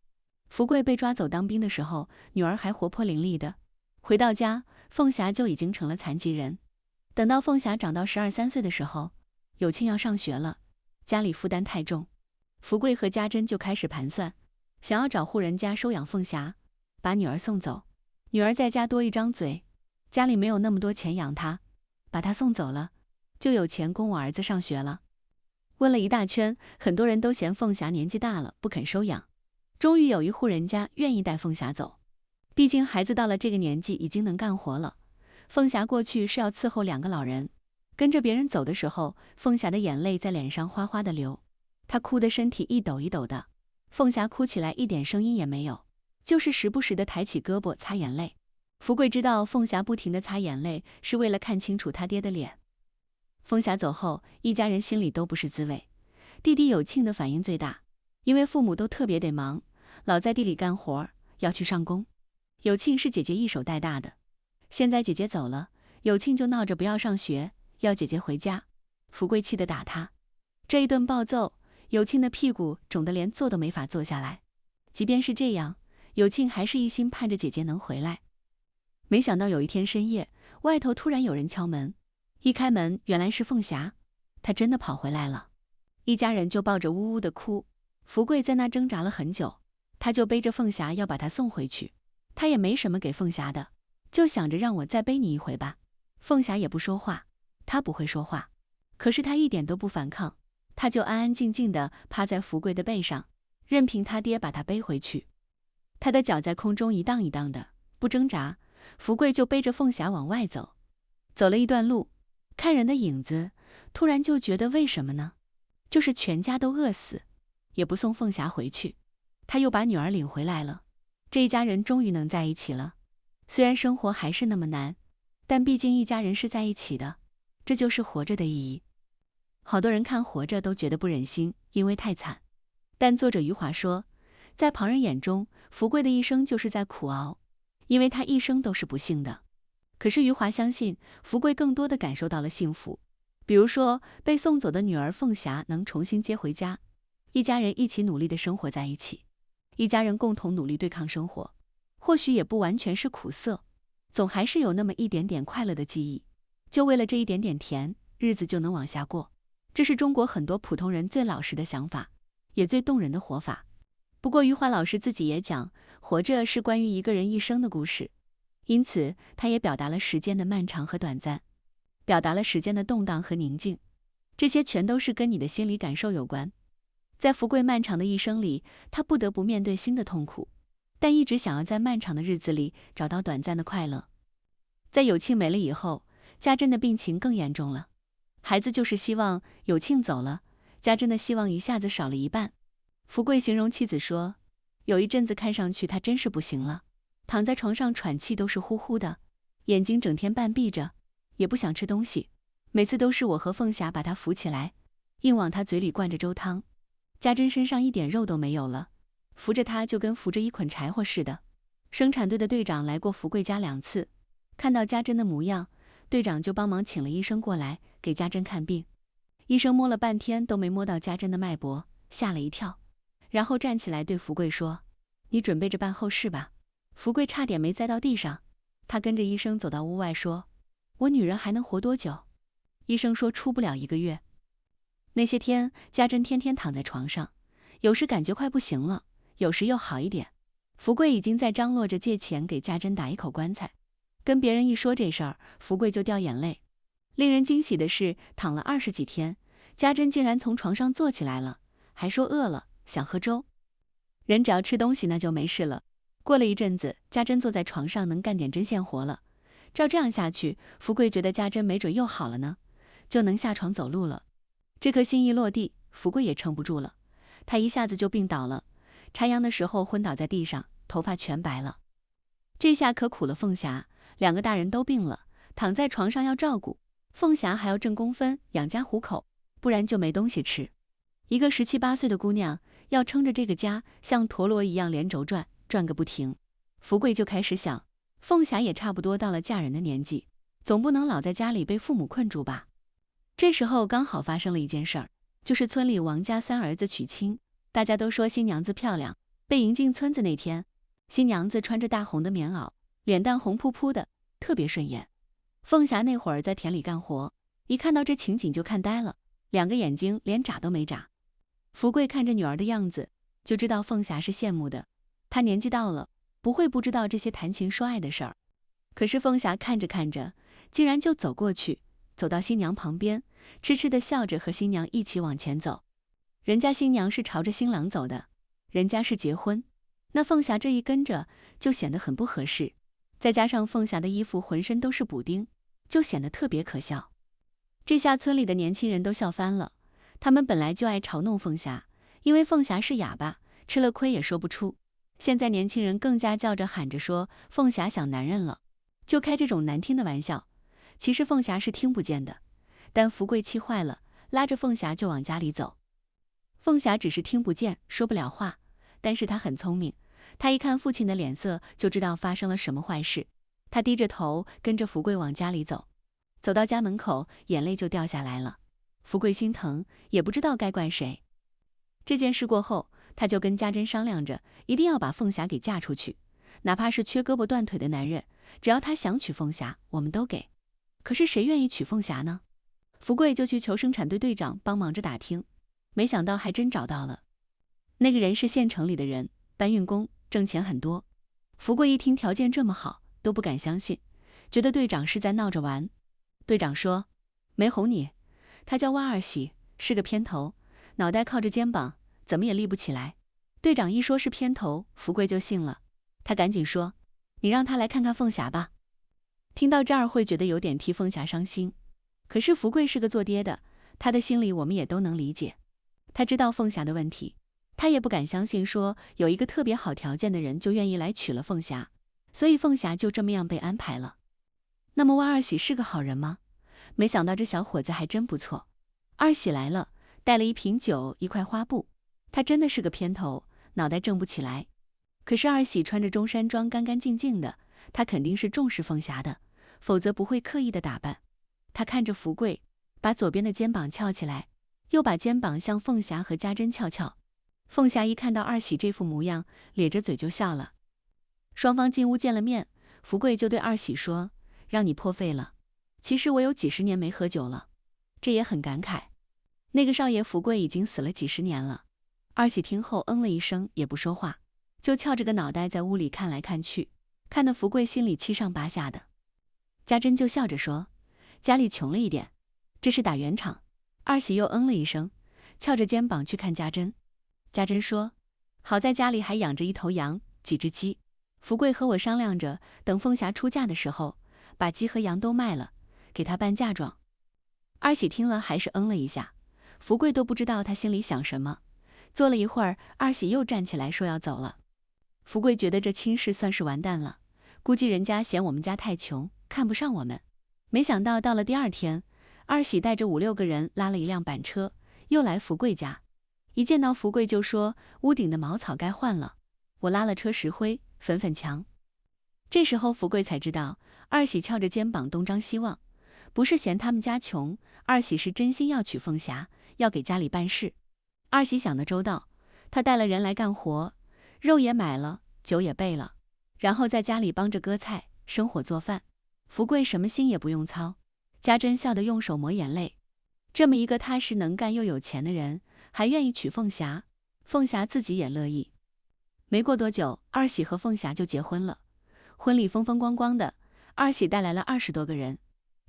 福贵被抓走当兵的时候，女儿还活泼伶俐的。回到家，凤霞就已经成了残疾人。等到凤霞长到12、13岁的时候，有庆要上学了，家里负担太重，福贵和家珍就开始盘算，想要找户人家收养凤霞，把女儿送走。女儿在家多一张嘴，家里没有那么多钱养她，把她送走了，就有钱供我儿子上学了。问了一大圈，很多人都嫌凤霞年纪大了，不肯收养。终于有一户人家愿意带凤霞走，毕竟孩子到了这个年纪已经能干活了。凤霞过去是要伺候2个老人，跟着别人走的时候，凤霞的眼泪在脸上哗哗的流，她哭得身体一抖一抖的。凤霞哭起来一点声音也没有，就是时不时的抬起胳膊擦眼泪。福贵知道凤霞不停地擦眼泪是为了看清楚他爹的脸。凤霞走后，一家人心里都不是滋味。弟弟有庆的反应最大，因为父母都特别得忙，老在地里干活，要去上工。有庆是姐姐一手带大的，现在姐姐走了，有庆就闹着不要上学，要姐姐回家。福贵气得打他，这一顿暴揍，有庆的屁股肿得连坐都没法坐下来。即便是这样，有庆还是一心盼着姐姐能回来。没想到有一天深夜，外头突然有人敲门，一开门原来是凤霞，她真的跑回来了。一家人就抱着呜呜的哭，福贵在那挣扎了很久，他就背着凤霞要把她送回去，他也没什么给凤霞的，就想着让我再背你一回吧。凤霞也不说话，她不会说话，可是她一点都不反抗，她就安安静静地趴在福贵的背上，任凭他爹把她背回去。他的脚在空中一荡一荡的，不挣扎，福贵就背着凤霞往外走。走了一段路，看人的影子，突然就觉得为什么呢？就是全家都饿死，也不送凤霞回去。他又把女儿领回来了，这一家人终于能在一起了。虽然生活还是那么难，但毕竟一家人是在一起的，这就是活着的意义。好多人看活着都觉得不忍心，因为太惨。但作者余华说，在旁人眼中，福贵的一生就是在苦熬，因为他一生都是不幸的。可是余华相信，福贵更多的感受到了幸福。比如说，被送走的女儿凤霞能重新接回家，一家人一起努力的生活在一起，一家人共同努力对抗生活，或许也不完全是苦涩，总还是有那么一点点快乐的记忆，就为了这一点点甜，日子就能往下过。这是中国很多普通人最老实的想法，也最动人的活法。不过余华老师自己也讲，活着是关于一个人一生的故事，因此他也表达了时间的漫长和短暂，表达了时间的动荡和宁静，这些全都是跟你的心理感受有关。在福贵漫长的一生里，他不得不面对新的痛苦，但一直想要在漫长的日子里找到短暂的快乐。在有庆没了以后，家珍的病情更严重了。孩子就是希望有庆走了，家珍的希望一下子少了一半。福贵形容妻子说，有一阵子看上去他真是不行了，躺在床上喘气都是呼呼的，眼睛整天半闭着，也不想吃东西，每次都是我和凤霞把他扶起来，硬往他嘴里灌着粥汤。家珍身上一点肉都没有了，扶着他就跟扶着一捆柴火似的。生产队的队长来过福贵家2次，看到家珍的模样，队长就帮忙请了医生过来给家珍看病。医生摸了半天都没摸到家珍的脉搏，吓了一跳，然后站起来对福贵说，你准备着办后事吧。福贵差点没栽到地上，他跟着医生走到屋外说，我女人还能活多久？医生说出不了1个月。那些天，家珍天天躺在床上，有时感觉快不行了，有时又好一点。福贵已经在张罗着借钱给家珍打一口棺材，跟别人一说这事儿，福贵就掉眼泪。令人惊喜的是，躺了20几天，家珍竟然从床上坐起来了，还说饿了，想喝粥。人只要吃东西那就没事了。过了一阵子，家珍坐在床上能干点针线活了。照这样下去，福贵觉得家珍没准又好了呢，就能下床走路了。这颗心一落地，福贵也撑不住了，他一下子就病倒了，插秧的时候昏倒在地上，头发全白了。这下可苦了凤霞，2个大人都病了，躺在床上要照顾，凤霞还要挣工分养家糊口，不然就没东西吃。一个17、18岁的姑娘要撑着这个家，像陀螺一样连轴转，转个不停。福贵就开始想，凤霞也差不多到了嫁人的年纪，总不能老在家里被父母困住吧。这时候刚好发生了一件事儿，就是村里王家3儿子娶亲，大家都说新娘子漂亮。被迎进村子那天，新娘子穿着大红的棉袄，脸蛋红扑扑的，特别顺眼。凤霞那会儿在田里干活，一看到这情景就看呆了，2个眼睛连眨都没眨。福贵看着女儿的样子，就知道凤霞是羡慕的，她年纪到了，不会不知道这些谈情说爱的事儿。可是凤霞看着看着，竟然就走过去，走到新娘旁边，痴痴地笑着和新娘一起往前走。人家新娘是朝着新郎走的，人家是结婚，那凤霞这一跟着就显得很不合适，再加上凤霞的衣服浑身都是补丁，就显得特别可笑。这下村里的年轻人都笑翻了，他们本来就爱嘲弄凤霞，因为凤霞是哑巴，吃了亏也说不出。现在年轻人更加叫着喊着说凤霞想男人了，就开这种难听的玩笑。其实凤霞是听不见的，但福贵气坏了，拉着凤霞就往家里走。凤霞只是听不见，说不了话，但是她很聪明，她一看父亲的脸色就知道发生了什么坏事。她低着头跟着福贵往家里走，走到家门口，眼泪就掉下来了。福贵心疼，也不知道该怪谁。这件事过后，他就跟家珍商量着，一定要把凤霞给嫁出去，哪怕是缺胳膊断腿的男人，只要他想娶凤霞，我们都给。可是谁愿意娶凤霞呢？福贵就去求生产队队长帮忙着打听，没想到还真找到了。那个人是县城里的人，搬运工，挣钱很多。福贵一听条件这么好，都不敢相信，觉得队长是在闹着玩。队长说，没哄你，他叫蛙儿喜，是个偏头，脑袋靠着肩膀，怎么也立不起来。队长一说是偏头，福贵就信了，他赶紧说，你让他来看看凤霞吧。听到这儿会觉得有点替凤霞伤心，可是福贵是个做爹的，他的心里我们也都能理解。他知道凤霞的问题，他也不敢相信说有一个特别好条件的人就愿意来娶了凤霞，所以凤霞就这么样被安排了。那么蛙儿喜是个好人吗？没想到这小伙子还真不错。二喜来了，带了一瓶酒，一块花布。他真的是个偏头，脑袋正不起来。可是二喜穿着中山装，干干净净的，他肯定是重视凤霞的，否则不会刻意的打扮。他看着福贵，把左边的肩膀翘起来，又把肩膀向凤霞和家珍翘翘。凤霞一看到二喜这副模样，咧着嘴就笑了。双方进屋见了面，福贵就对二喜说，让你破费了，其实我有几十年没喝酒了。这也很感慨，那个少爷福贵已经死了几十年了。二喜听后嗯了一声，也不说话，就翘着个脑袋在屋里看来看去，看得福贵心里七上八下的。家珍就笑着说，家里穷了一点，这是打圆场。二喜又嗯了一声，翘着肩膀去看家珍。家珍说，好在家里还养着一头羊，几只鸡。福贵和我商量着，等凤霞出嫁的时候，把鸡和羊都卖了，给她办嫁妆。二喜听了还是嗯了一下，福贵都不知道他心里想什么。坐了一会儿，二喜又站起来说要走了。福贵觉得这亲事算是完蛋了，估计人家嫌我们家太穷，看不上我们。没想到到了第二天，二喜带着5、6个人拉了一辆板车，又来福贵家。一见到福贵就说，屋顶的茅草该换了，我拉了车石灰，粉粉墙。这时候福贵才知道，二喜翘着肩膀东张西望，不是嫌他们家穷，二喜是真心要娶凤霞，要给家里办事。二喜想得周到，他带了人来干活，肉也买了，酒也备了，然后在家里帮着割菜、生火做饭。福贵什么心也不用操，家珍笑得用手抹眼泪。这么一个踏实能干又有钱的人，还愿意娶凤霞，凤霞自己也乐意。没过多久，二喜和凤霞就结婚了。婚礼风风光光的，二喜带来了20多个人，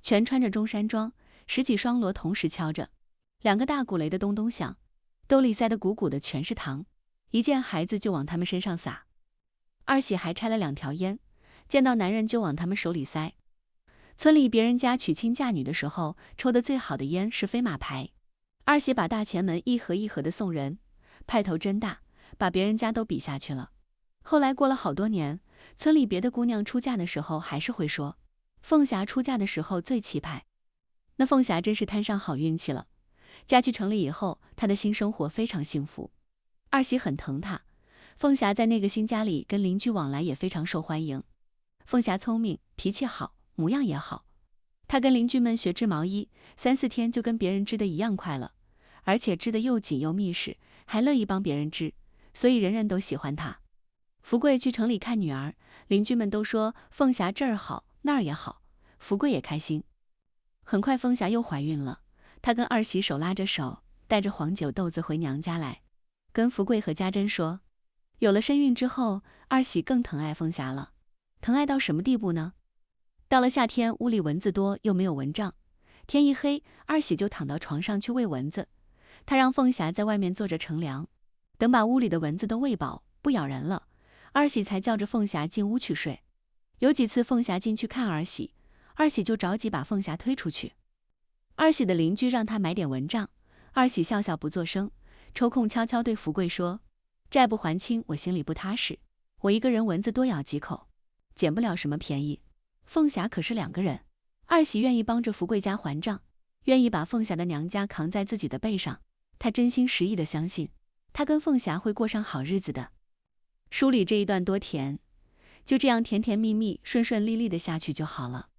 全穿着中山装，10几双锣同时敲着，2个大鼓擂的咚咚响，兜里塞得鼓鼓的全是糖，一见孩子就往他们身上撒。二喜还拆了2条烟，见到男人就往他们手里塞。村里别人家娶亲嫁女的时候，抽得最好的烟是飞马牌。二喜把大前门一盒一盒的送人，派头真大，把别人家都比下去了。后来过了好多年，村里别的姑娘出嫁的时候还是会说，凤霞出嫁的时候最气派。那凤霞真是摊上好运气了，嫁去城里以后，她的新生活非常幸福。二喜很疼她，凤霞在那个新家里跟邻居往来也非常受欢迎。凤霞聪明，脾气好，模样也好，她跟邻居们学织毛衣，3、4天就跟别人织的一样快了，而且织得又紧又密实，还乐意帮别人织，所以人人都喜欢她。福贵去城里看女儿，邻居们都说凤霞这儿好那儿也好，福贵也开心。很快凤霞又怀孕了，她跟二喜手拉着手，带着黄酒豆子回娘家来，跟福贵和家珍说，有了身孕之后，二喜更疼爱凤霞了。疼爱到什么地步呢？到了夏天，屋里蚊子多又没有蚊帐，天一黑，二喜就躺到床上去喂蚊子。他让凤霞在外面坐着乘凉，等把屋里的蚊子都喂饱，不咬人了，二喜才叫着凤霞进屋去睡。有几次凤霞进去看二喜，二喜就着急把凤霞推出去。二喜的邻居让他买点蚊帐，二喜笑笑不作声，抽空悄悄对福贵说，债不还清，我心里不踏实，我一个人蚊子多咬几口，捡不了什么便宜。凤霞可是2个人，二喜愿意帮着福贵家还账，愿意把凤霞的娘家扛在自己的背上，他真心实意的相信，他跟凤霞会过上好日子的。书里这一段多甜，就这样甜甜蜜蜜、顺顺利利的下去就好了。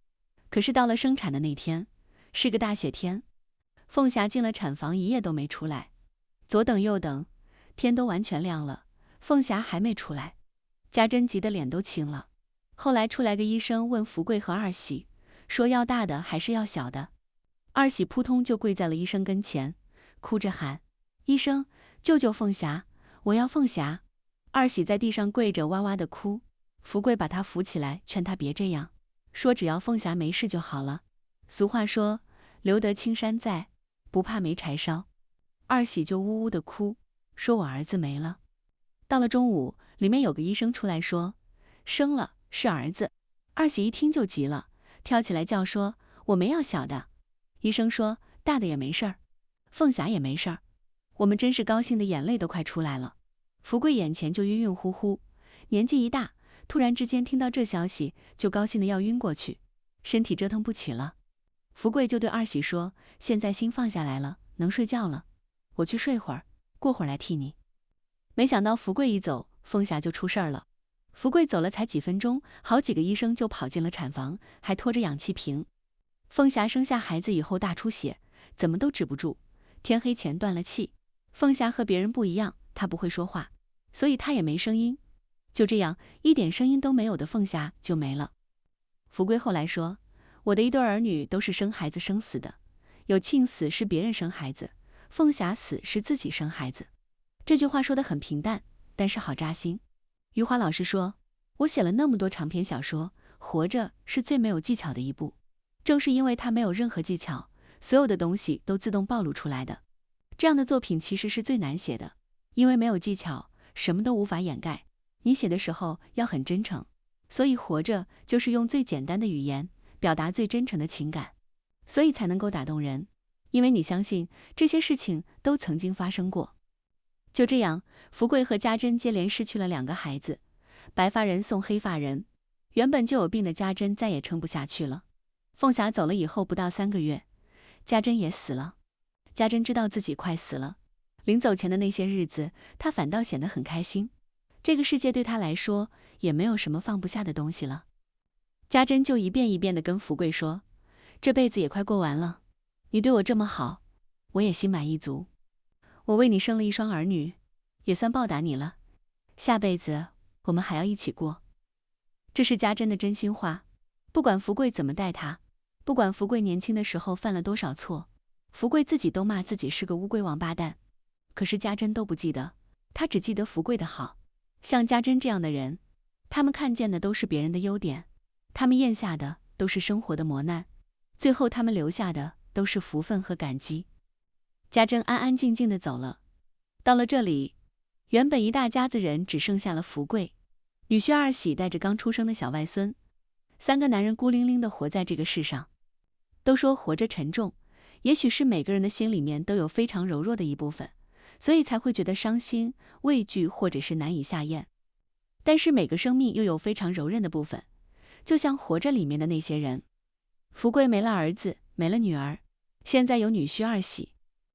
可是到了生产的那天，是个大雪天，凤霞进了产房，一夜都没出来，左等右等，天都完全亮了，凤霞还没出来，家珍急得脸都青了。后来出来个医生问福贵和二喜，说要大的还是要小的。二喜扑通就跪在了医生跟前，哭着喊：医生，救救凤霞，我要凤霞。二喜在地上跪着哇哇的哭，福贵把他扶起来，劝他别这样，说只要凤霞没事就好了。俗话说，留得青山在，不怕没柴烧。二喜就呜呜的哭，说我儿子没了。到了中午，里面有个医生出来说，生了，是儿子。二喜一听就急了，跳起来叫说，我没要小的。医生说，大的也没事儿，凤霞也没事儿。我们真是高兴的眼泪都快出来了。福贵眼前就晕晕乎乎，年纪一大，突然之间听到这消息，就高兴的要晕过去，身体折腾不起了。福贵就对二喜说，现在心放下来了，能睡觉了，我去睡会儿，过会儿来替你。没想到福贵一走，凤霞就出事儿了。福贵走了才几分钟，好几个医生就跑进了产房，还拖着氧气瓶。凤霞生下孩子以后大出血，怎么都止不住，天黑前断了气。凤霞和别人不一样，她不会说话，所以她也没声音。就这样，一点声音都没有的凤霞就没了。福贵后来说，我的一对儿女都是生孩子生死的，有庆死是别人生孩子，凤霞死是自己生孩子。这句话说得很平淡，但是好扎心。余华老师说，我写了那么多长篇小说，活着是最没有技巧的一部，正是因为它没有任何技巧，所有的东西都自动暴露出来的。这样的作品其实是最难写的，因为没有技巧，什么都无法掩盖。你写的时候要很真诚，所以活着就是用最简单的语言表达最真诚的情感，所以才能够打动人，因为你相信这些事情都曾经发生过。就这样，福贵和家珍接连失去了2个孩子，白发人送黑发人，原本就有病的家珍再也撑不下去了。凤霞走了以后不到3个月，家珍也死了。家珍知道自己快死了，临走前的那些日子，她反倒显得很开心。这个世界对她来说也没有什么放不下的东西了。家珍就一遍一遍地跟福贵说，这辈子也快过完了，你对我这么好，我也心满意足。我为你生了一双儿女，也算报答你了。下辈子我们还要一起过。这是家珍的真心话。不管福贵怎么待她，不管福贵年轻的时候犯了多少错，福贵自己都骂自己是个乌龟王八蛋，可是家珍都不记得，她只记得福贵的好。像家珍这样的人，他们看见的都是别人的优点，他们咽下的都是生活的磨难，最后他们留下的都是福分和感激。家珍安安静静地走了。到了这里，原本一大家子人只剩下了福贵、女婿二喜带着刚出生的小外孙，3个男人孤零零地活在这个世上。都说活着沉重，也许是每个人的心里面都有非常柔弱的一部分，所以才会觉得伤心、畏惧或者是难以下咽。但是每个生命又有非常柔韧的部分，就像活着里面的那些人。福贵没了儿子，没了女儿，现在有女婿二喜，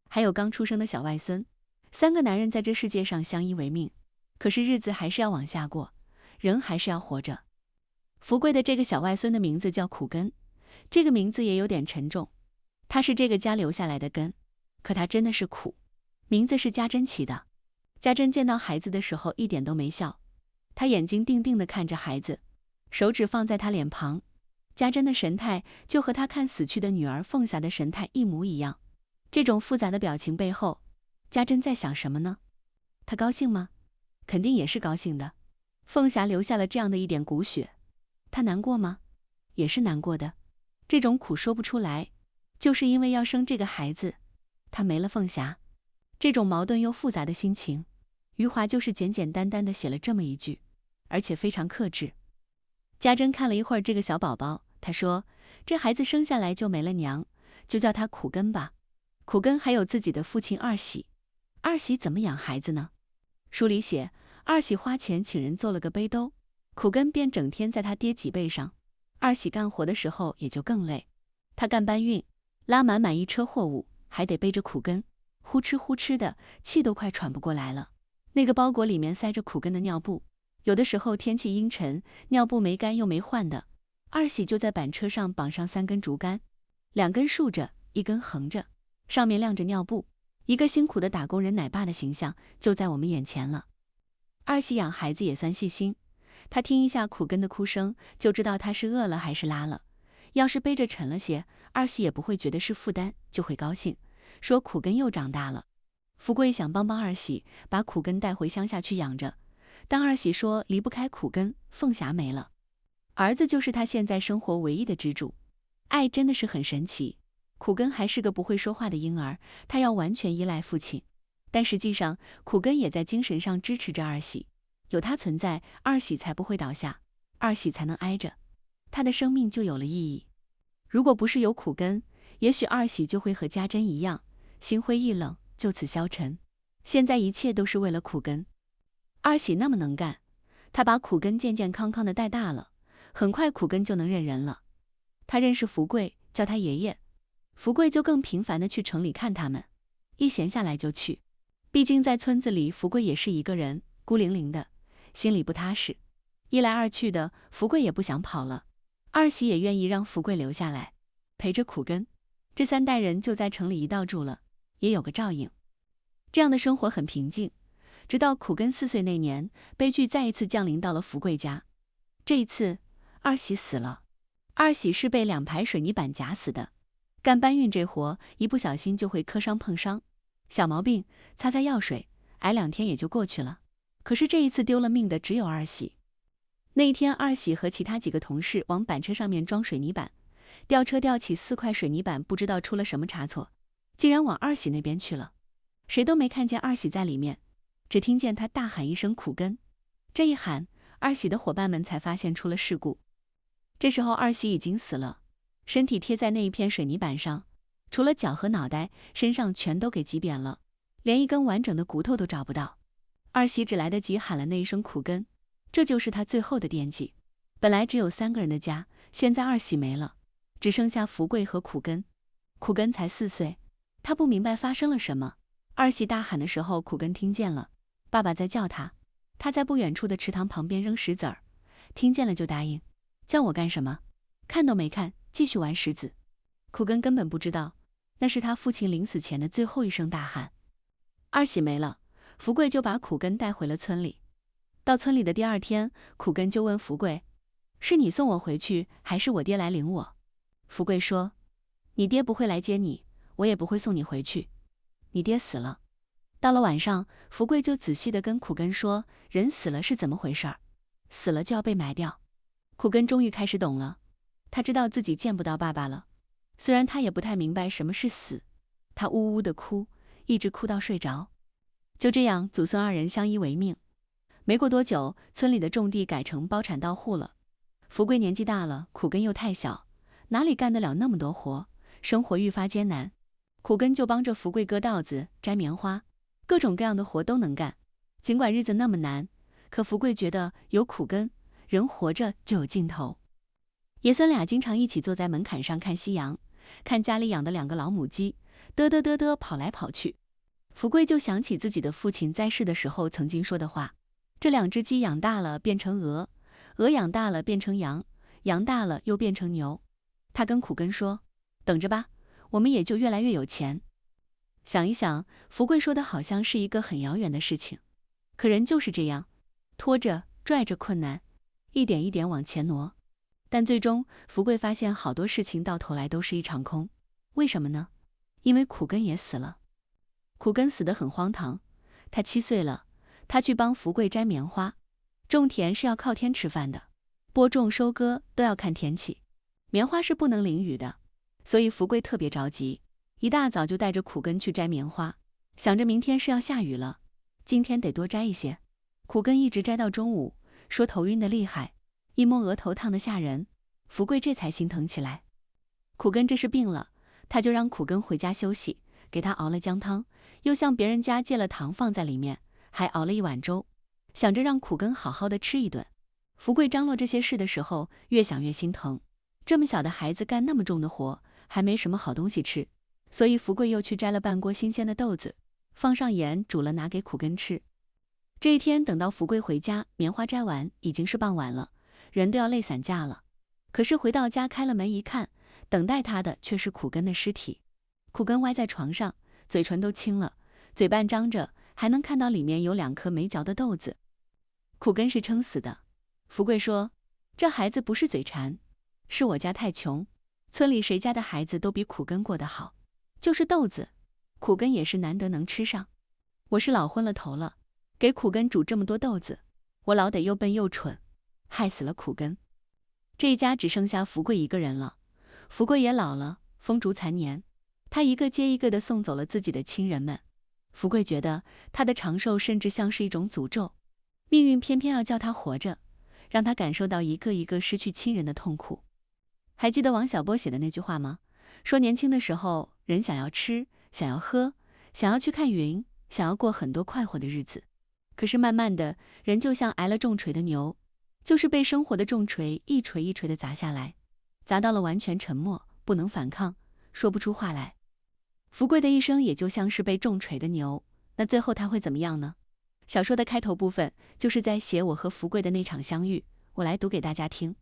还有刚出生的小外孙，3个男人在这世界上相依为命，可是日子还是要往下过，人还是要活着。福贵的这个小外孙的名字叫苦根，这个名字也有点沉重，他是这个家留下来的根，可他真的是苦。名字是家珍起的。家珍见到孩子的时候一点都没笑，她眼睛定定地看着孩子，手指放在他脸庞，家珍的神态就和她看死去的女儿凤霞的神态一模一样。这种复杂的表情背后，家珍在想什么呢？她高兴吗？肯定也是高兴的。凤霞留下了这样的一点骨血，她难过吗？也是难过的。这种苦说不出来，就是因为要生这个孩子，她没了凤霞。这种矛盾又复杂的心情，余华就是简简单单的写了这么一句，而且非常克制。家珍看了一会儿这个小宝宝，她说，这孩子生下来就没了娘，就叫他苦根吧。苦根还有自己的父亲二喜，二喜怎么养孩子呢？书里写，二喜花钱请人做了个背兜，苦根便整天在他爹脊背上。二喜干活的时候也就更累，他干搬运，拉满满一车货物，还得背着苦根，呼哧呼哧的，气都快喘不过来了。那个包裹里面塞着苦根的尿布，有的时候天气阴沉，尿布没干又没换的，二喜就在板车上绑上3根竹竿，2根竖着，1根横着，上面晾着尿布，一个辛苦的打工人奶爸的形象就在我们眼前了。二喜养孩子也算细心，他听一下苦根的哭声，就知道他是饿了还是拉了。要是背着沉了些，二喜也不会觉得是负担，就会高兴，说苦根又长大了。福贵想帮帮二喜，把苦根带回乡下去养着。但二喜说离不开苦根，凤霞没了，儿子就是他现在生活唯一的支柱。爱真的是很神奇。苦根还是个不会说话的婴儿，他要完全依赖父亲。但实际上，苦根也在精神上支持着二喜，有他存在，二喜才不会倒下，二喜才能挨着，他的生命就有了意义。如果不是有苦根，也许二喜就会和家珍一样，心灰意冷，就此消沉。现在一切都是为了苦根。二喜那么能干，他把苦根健健康康的带大了，很快苦根就能认人了。他认识福贵，叫他爷爷，福贵就更频繁的去城里看他们，一闲下来就去。毕竟在村子里，福贵也是一个人，孤零零的，心里不踏实。一来二去的，福贵也不想跑了，二喜也愿意让福贵留下来，陪着苦根。这三代人就在城里一道住了，也有个照应。这样的生活很平静，直到苦根4岁那年，悲剧再一次降临到了福贵家。这一次，二喜死了。二喜是被2排水泥板夹死的。干搬运这活，一不小心就会磕伤碰伤，小毛病擦擦药水，挨2天也就过去了。可是这一次丢了命的只有二喜。那一天，二喜和其他几个同事往板车上面装水泥板，吊车吊起4块水泥板，不知道出了什么差错，竟然往二喜那边去了。谁都没看见二喜在里面，只听见他大喊一声苦根。这一喊，二喜的伙伴们才发现出了事故。这时候二喜已经死了，身体贴在那一片水泥板上，除了脚和脑袋，身上全都给挤扁了，连一根完整的骨头都找不到。二喜只来得及喊了那一声苦根，这就是他最后的惦记。本来只有3个人的家，现在二喜没了，只剩下福贵和苦根。苦根才4岁，他不明白发生了什么。二喜大喊的时候，苦根听见了，爸爸在叫他。他在不远处的池塘旁边扔石子儿，听见了就答应。叫我干什么？看都没看，继续玩石子。苦根根本不知道，那是他父亲临死前的最后一声大喊。二喜没了，福贵就把苦根带回了村里。到村里的第2天，苦根就问福贵：“是你送我回去，还是我爹来领我？”福贵说：“你爹不会来接你，我也不会送你回去。你爹死了。”到了晚上，福贵就仔细地跟苦根说，人死了是怎么回事儿，死了就要被埋掉。苦根终于开始懂了，他知道自己见不到爸爸了，虽然他也不太明白什么是死。他呜呜地哭，一直哭到睡着。就这样，祖孙2人相依为命。没过多久，村里的种地改成包产到户了。福贵年纪大了，苦根又太小，哪里干得了那么多活，生活愈发艰难。苦根就帮着福贵割稻子、摘棉花，各种各样的活都能干。尽管日子那么难，可福贵觉得有苦根，人活着就有劲头。爷孙俩经常一起坐在门槛上看夕阳，看家里养的2个老母鸡，嘚嘚嘚嘚跑来跑去。福贵就想起自己的父亲在世的时候曾经说的话：这2只鸡养大了变成鹅，鹅养大了变成羊，羊大了又变成牛。他跟苦根说：等着吧，我们也就越来越有钱。想一想，福贵说的好像是一个很遥远的事情，可人就是这样，拖着拽着困难，一点一点往前挪。但最终，福贵发现好多事情到头来都是一场空。为什么呢？因为苦根也死了。苦根死得很荒唐，他7岁了，他去帮福贵摘棉花。种田是要靠天吃饭的，播种收割都要看天气，棉花是不能淋雨的，所以福贵特别着急，一大早就带着苦根去摘棉花，想着明天是要下雨了，今天得多摘一些。苦根一直摘到中午，说头晕得厉害，一摸额头烫得吓人，福贵这才心疼起来。苦根这是病了，他就让苦根回家休息，给他熬了姜汤，又向别人家借了糖放在里面，还熬了一碗粥，想着让苦根好好的吃一顿。福贵张罗这些事的时候，越想越心疼，这么小的孩子干那么重的活，还没什么好东西吃，所以福贵又去摘了半锅新鲜的豆子，放上盐煮了拿给苦根吃。这一天等到福贵回家，棉花摘完已经是傍晚了，人都要累散架了。可是回到家开了门一看，等待他的却是苦根的尸体。苦根歪在床上，嘴唇都青了，嘴半张着，还能看到里面有2颗没嚼的豆子。苦根是撑死的。福贵说，这孩子不是嘴馋，是我家太穷，村里谁家的孩子都比苦根过得好，就是豆子，苦根也是难得能吃上。我是老昏了头了，给苦根煮这么多豆子，我老得又笨又蠢，害死了苦根。这一家只剩下福贵一个人了，福贵也老了，风烛残年，他一个接一个地送走了自己的亲人们。福贵觉得他的长寿甚至像是一种诅咒，命运偏偏要叫他活着，让他感受到一个一个失去亲人的痛苦。还记得王小波写的那句话吗？说年轻的时候，人想要吃，想要喝，想要去看云，想要过很多快活的日子。可是慢慢的，人就像挨了重锤的牛，就是被生活的重锤一锤一锤的砸下来，砸到了完全沉默，不能反抗，说不出话来。福贵的一生也就像是被重锤的牛，那最后他会怎么样呢？小说的开头部分就是在写我和福贵的那场相遇，我来读给大家听。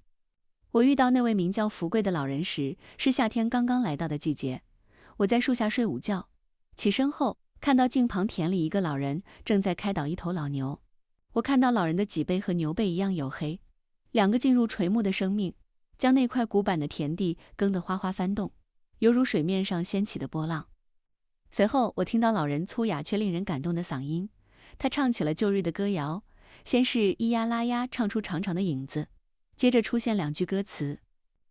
我遇到那位名叫福贵的老人时，是夏天刚刚来到的季节。我在树下睡午觉，起身后看到近旁田里一个老人正在开导一头老牛。我看到老人的脊背和牛背一样黝黑，2个进入垂暮的生命，将那块古板的田地耕得哗哗翻动，犹如水面上掀起的波浪。随后我听到老人粗哑却令人感动的嗓音，他唱起了旧日的歌谣，先是咿呀啦呀唱出长长的影子，接着出现2句歌词：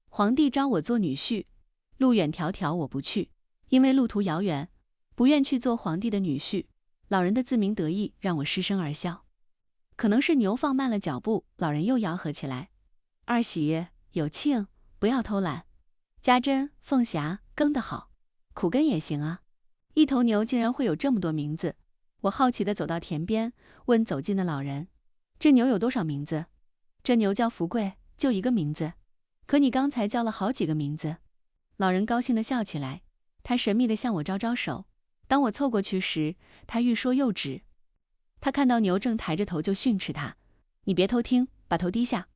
皇帝招我做女婿，路远迢迢我不去，因为路途遥远，不愿去做皇帝的女婿。老人的自鸣得意让我失声而笑。可能是牛放慢了脚步，老人又吆喝起来：二喜有庆，不要偷懒，家珍、凤霞耕得好，苦根也行啊。一头牛竟然会有这么多名字。我好奇地走到田边，问走近的老人：这牛有多少名字？这牛叫福贵，就一个名字。可你刚才叫了好几个名字。老人高兴地笑起来，他神秘地向我招招手。当我凑过去时，他欲说又止。他看到牛正抬着头就训斥他：你别偷听，把头低下。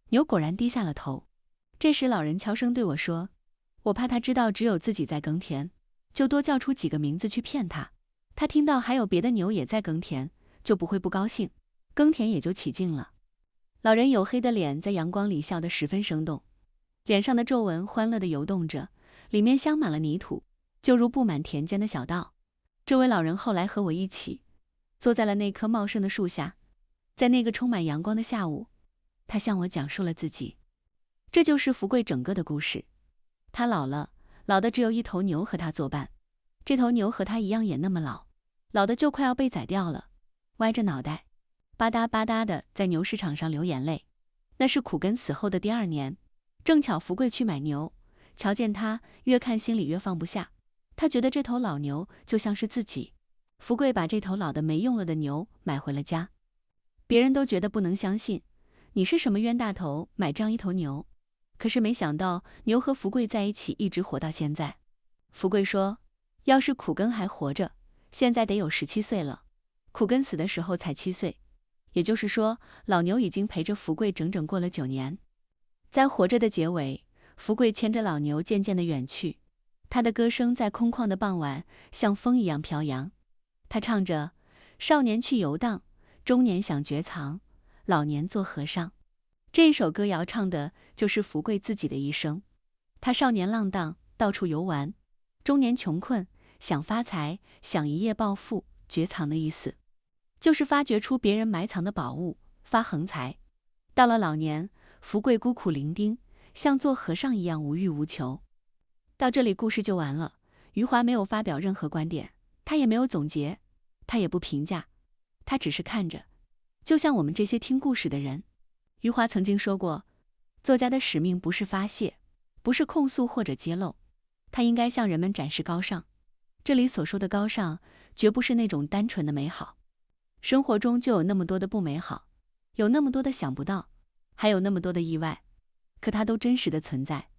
牛果然低下了头。这时老人悄声对我说：我怕他知道只有自己在耕田，就多叫出几个名字去骗他。他听到还有别的牛也在耕田，就不会不高兴，耕田也就起劲了。老人黝黑的脸在阳光里笑得十分生动，脸上的皱纹欢乐地游动着，里面镶满了泥土，就如布满田间的小道。这位老人后来和我一起坐在了那棵茂盛的树下，在那个充满阳光的下午，他向我讲述了自己。这就是福贵整个的故事。他老了，老的只有一头牛和他作伴。这头牛和他一样也那么老，老的就快要被宰掉了，歪着脑袋，吧嗒吧嗒的在牛市场上流眼泪。那是苦根死后的第2年，正巧福贵去买牛，瞧见他，越看心里越放不下。他觉得这头老牛就像是自己。福贵把这头老的没用了的牛买回了家。别人都觉得不能相信，你是什么冤大头买这样一头牛？可是没想到牛和福贵在一起一直活到现在。福贵说，要是苦根还活着，现在得有17岁了。苦根死的时候才7岁，也就是说，老牛已经陪着福贵整整过了9年。在活着的结尾，福贵牵着老牛渐渐地远去，他的歌声在空旷的傍晚像风一样飘扬。他唱着：少年去游荡，中年想绝藏，老年做和尚。这一首歌谣唱的就是福贵自己的一生。他少年浪荡，到处游玩；中年穷困，想发财，想一夜暴富，绝藏的意思就是发掘出别人埋藏的宝物，发横财。到了老年，福贵孤苦伶仃，像做和尚一样无欲无求。到这里故事就完了。余华没有发表任何观点，他也没有总结，他也不评价，他只是看着，就像我们这些听故事的人。余华曾经说过，作家的使命不是发泄，不是控诉或者揭露，他应该向人们展示高尚。这里所说的高尚，绝不是那种单纯的美好。生活中就有那么多的不美好，有那么多的想不到，还有那么多的意外，可它都真实的存在。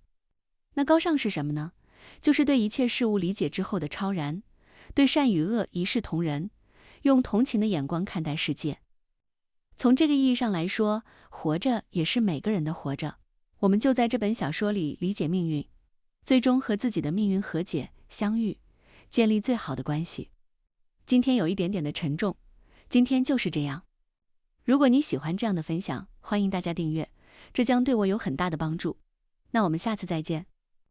那高尚是什么呢？就是对一切事物理解之后的超然，对善与恶一视同仁，用同情的眼光看待世界。从这个意义上来说，活着也是每个人的活着。我们就在这本小说里理解命运，最终和自己的命运和解、相遇，建立最好的关系。今天有一点点的沉重，今天就是这样。如果你喜欢这样的分享，欢迎大家订阅，这将对我有很大的帮助。那我们下次再见。